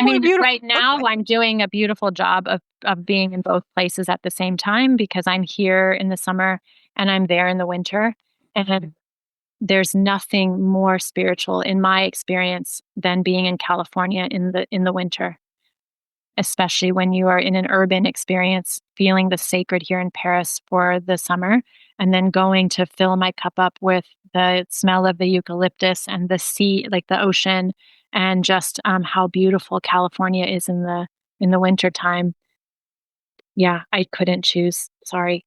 more beautiful.
Right now I'm doing a beautiful job of being in both places at the same time, because I'm here in the summer and I'm there in the winter. And there's nothing more spiritual in my experience than being in California in the winter, especially when you are in an urban experience, feeling the sacred here in Paris for the summer, and then going to fill my cup up with the smell of the eucalyptus and the sea, like the ocean, and just how beautiful California is in the winter time. Yeah, I couldn't choose. Sorry.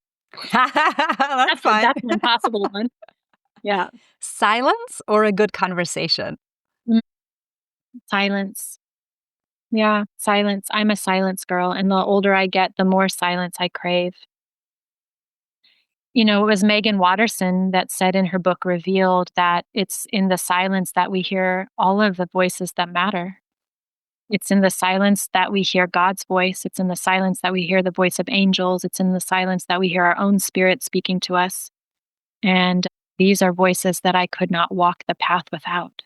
That's fine.
That's an impossible one. Yeah.
Silence or a good conversation?
Silence. Yeah, silence. I'm a silence girl. And the older I get, the more silence I crave. You know, it was Megan Watterson that said in her book Revealed that it's in the silence that we hear all of the voices that matter. It's in the silence that we hear God's voice. It's in the silence that we hear the voice of angels. It's in the silence that we hear our own spirit speaking to us. And these are voices that I could not walk the path without.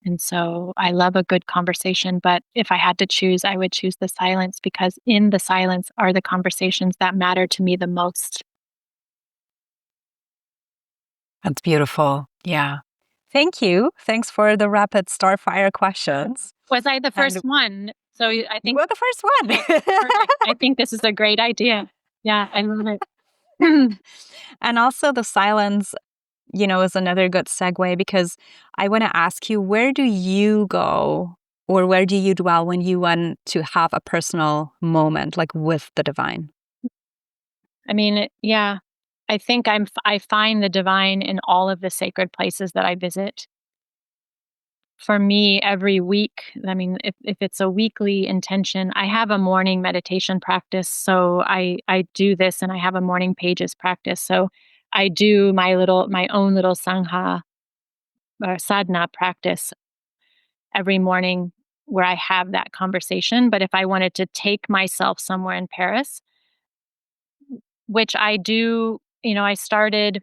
And so I love a good conversation, but if I had to choose, I would choose the silence because in the silence are the conversations that matter to me the most.
That's beautiful. Yeah. Thank you. Thanks for the rapid Starfire questions.
Was I the first one? So I think
you were the first one.
perfect. I think this is a great idea. Yeah, I love it.
And also the silence, is another good segue because I want to ask you, where do you go or where do you dwell when you want to have a personal moment, like with the divine?
I mean, yeah, I think I find the divine in all of the sacred places that I visit. For me, every week, I mean, if it's a weekly intention, I have a morning meditation practice. So I do this and I have a morning pages practice. So I do my own little sangha or sadhana practice every morning where I have that conversation. But if I wanted to take myself somewhere in Paris, which I do, I started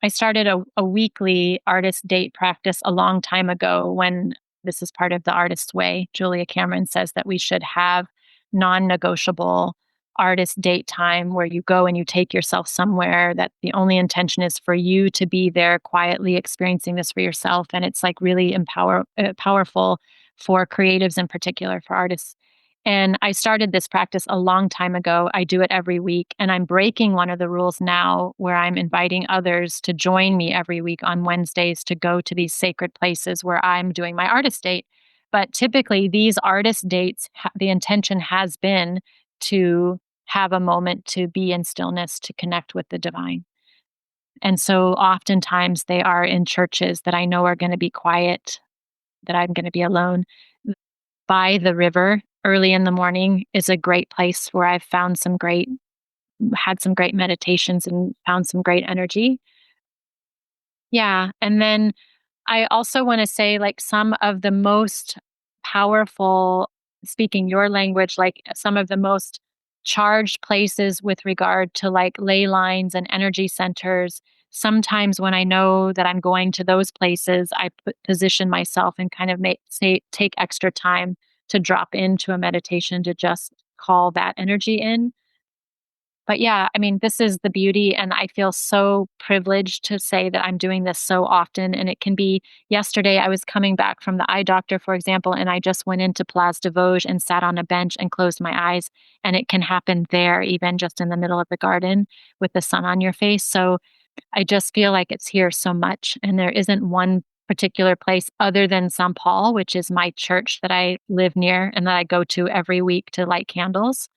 a weekly artist date practice a long time ago when this is part of the artist's way. 𝘁𝗵𝗆 says that we should have non-negotiable artist date time where you go and you take yourself somewhere that the only intention is for you to be there quietly experiencing this for yourself. And it's like really powerful for creatives in particular, for artists. And I started this practice a long time ago. I do it every week, and I'm breaking one of the rules now where I'm inviting others to join me every week on Wednesdays to go to these sacred places where I'm doing my artist date. But typically, these artist dates, the intention has been to have a moment to be in stillness, to connect with the divine. And so oftentimes they are in churches that I know are going to be quiet, that I'm going to be alone. By the river early in the morning is a great place where I've had some great meditations and found some great energy. Yeah. And then I also want to say, like, some of the most powerful, speaking your language, like some of the most charged places with regard to like ley lines and energy centers. Sometimes when I know that I'm going to those places, I position myself and kind of take extra time to drop into a meditation to just call that energy in. But yeah, I mean, this is the beauty. And I feel so privileged to say that I'm doing this so often. And it can be yesterday, I was coming back from the eye doctor, for example, and I just went into Place de Vosges and sat on a bench and closed my eyes. And it can happen there, even just in the middle of the garden with the sun on your face. So I just feel like it's here so much. And there isn't one particular place other than 𝘁𝗵𝗆, which is my church that I live near and that I go to every week to light candles,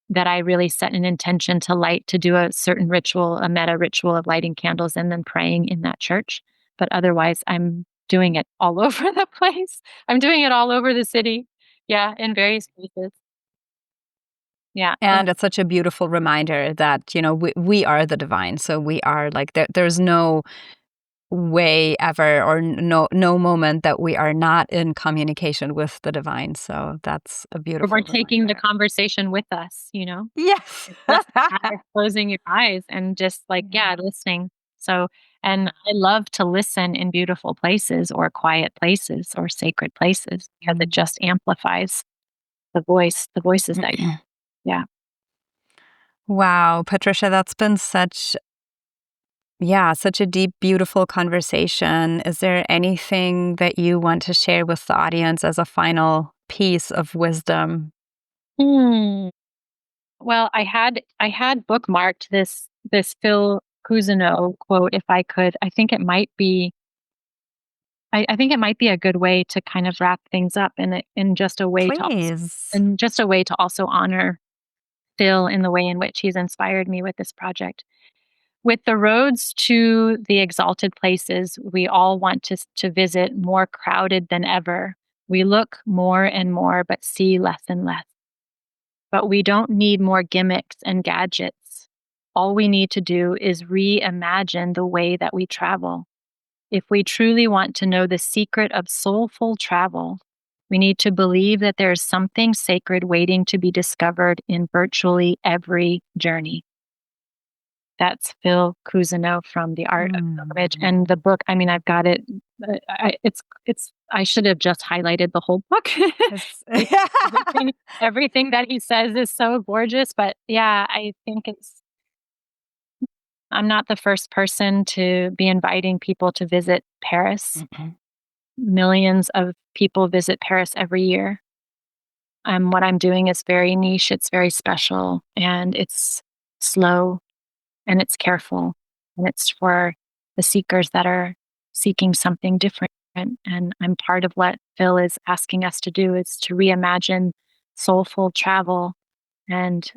that I really set an intention to do a certain ritual, a metta ritual of lighting candles and then praying in that church. But otherwise, I'm doing it all over the place. I'm doing it all over the city. Yeah, in various places. Yeah.
And it's such a beautiful reminder that, we are the divine. So we are like, there's no way ever or no moment that we are not in communication with the divine. So that's a beautiful
We're taking the
reminder.
conversation with us,
Yes.
Just closing your eyes and just like, listening. So, and I love to listen in beautiful places or quiet places or sacred places because it just amplifies the voices that yeah.
Wow, Patricia, that's been such a deep, beautiful conversation. Is there anything that you want to share with the audience as a final piece of wisdom?
Well, I had bookmarked this 𝘁𝗆𝗪 quote if I could. I think it might be a good way to kind of wrap things up in just a way
Please.
to also honor Phil in the way in which he's inspired me with this project. With the roads to the exalted places we all want to visit more crowded than ever, we look more and more but see less and less. But we don't need more gimmicks and gadgets. All we need to do is reimagine the way that we travel. If we truly want to know the secret of soulful travel, we need to believe that there is something sacred waiting to be discovered in virtually every journey. That's 𝘁𝗆'𝗋 from The Art of Pilgrimage. And the book, I mean, I've got it. I should have just highlighted the whole book. Everything that he says is so gorgeous. But yeah, I think I'm not the first person to be inviting people to visit Paris. Millions of people visit Paris every year. What I'm doing is very niche, it's very special, and it's slow, and it's careful, and it's for the seekers that are seeking something different. And I'm part of what Phil is asking us to do is to reimagine soulful travel and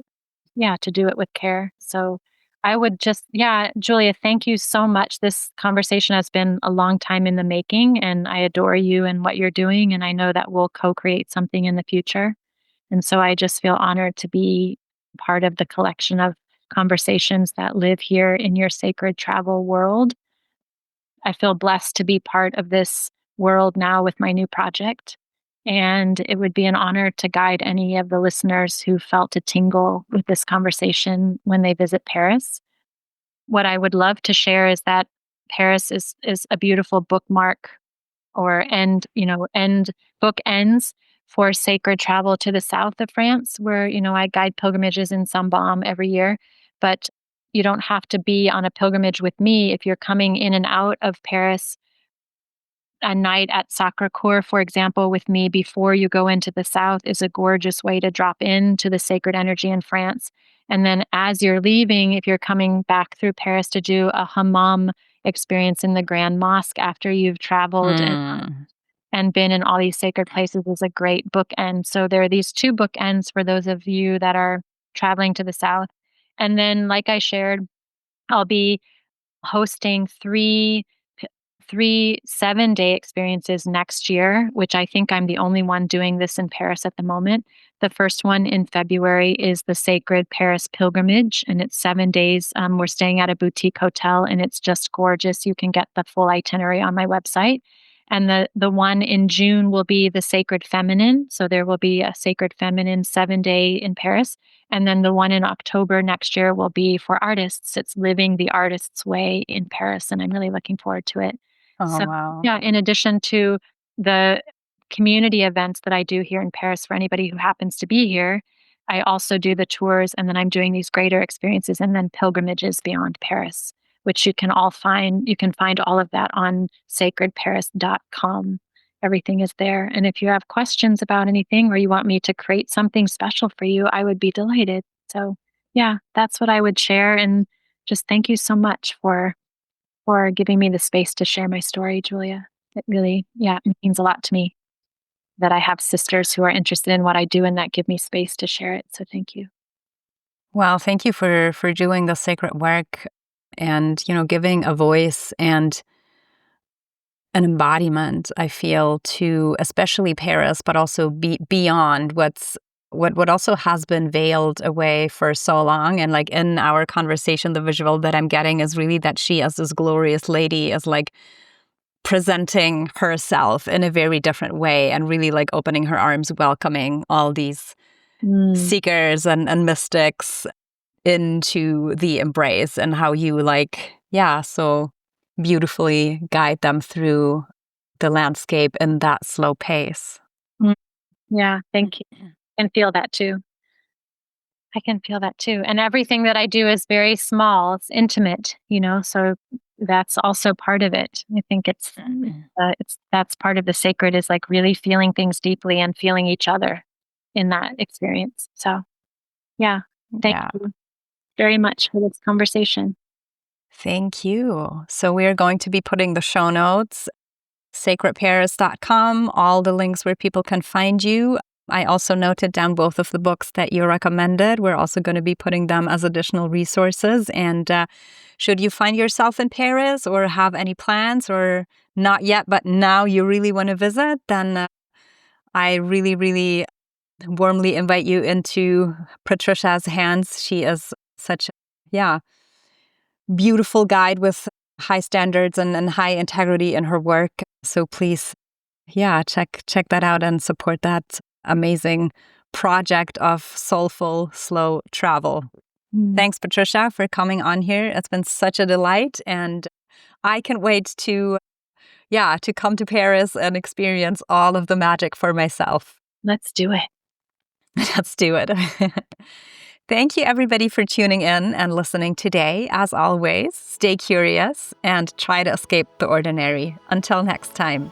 to do it with care. So I would Julia, thank you so much. This conversation has been a long time in the making, and I adore you and what you're doing. And I know that we'll co-create something in the future. And so I just feel honored to be part of the collection of conversations that live here in your sacred travel world. I feel blessed to be part of this world now with my new project. And it would be an honor to guide any of the listeners who felt a tingle with this conversation when they visit Paris. What I would love to share is that Paris is a beautiful bookmark or end bookends for sacred travel to the south of France, where, I guide pilgrimages in 𝘁𝗵𝘁 every year. But you don't have to be on a pilgrimage with me if you're coming in and out of Paris. A night at Sacré-Cœur, for example, with me before you go into the south is a gorgeous way to drop into the sacred energy in France. And then as you're leaving, if you're coming back through Paris to do a hammam experience in the Grand Mosque after you've traveled and been in all these sacred places is a great bookend. So there are these two bookends for those of you that are traveling to the south. And then, like I shared, I'll be hosting three 7-day experiences next year, which I think I'm the only one doing this in Paris at the moment. The first one in February is the Sacred Paris Pilgrimage, and it's 7 days. We're staying at a boutique hotel, and it's just gorgeous. You can get the full itinerary on my website. And the one in June will be the Sacred Feminine. So there will be a Sacred Feminine 7-day in Paris. And then the one in October next year will be for artists. It's Living the Artist's Way in Paris, and I'm really looking forward to it.
Wow.
Yeah, in addition to the community events that I do here in Paris for anybody who happens to be here, I also do the tours, and then I'm doing these greater experiences and then pilgrimages beyond Paris, which you can find all of that on sacredparis.com. Everything is there. And if you have questions about anything or you want me to create something special for you, I would be delighted. So yeah, that's what I would share. And just thank you so much for giving me the space to share my story, Julia. It really, it means a lot to me that I have sisters who are interested in what I do and that give me space to share it. So thank you.
Well, thank you for doing the sacred work and, giving a voice and an embodiment, I feel, to especially Paris, but also beyond what also has been veiled away for so long. And like in our conversation, the visual that I'm getting is really that she, as this glorious lady, is like presenting herself in a very different way and really like opening her arms, welcoming all these seekers and mystics into the embrace, and how you so beautifully guide them through the landscape in that slow pace.
Yeah, thank you. I can feel that too. And everything that I do is very small. It's intimate, so that's also part of it. I think that's part of the sacred, is like really feeling things deeply and feeling each other in that experience. So thank you very much for this conversation.
Thank you. So we are going to be putting the show notes, sacredparis.com, all the links where people can find you. I also noted down both of the books that you recommended. We're also going to be putting them as additional resources. And should you find yourself in Paris or have any plans, or not yet, but now you really want to visit, then I really, really warmly invite you into Patricia's hands. She is such a beautiful guide with high standards and high integrity in her work. So please, check that out and support that amazing project of soulful, slow travel. Thanks, Patricia, for coming on here. It's been such a delight, and I can't wait to come to Paris and experience all of the magic for myself.
Let's do it.
Let's do it. Thank you, everybody, for tuning in and listening today. As always, stay curious and try to escape the ordinary. Until next time.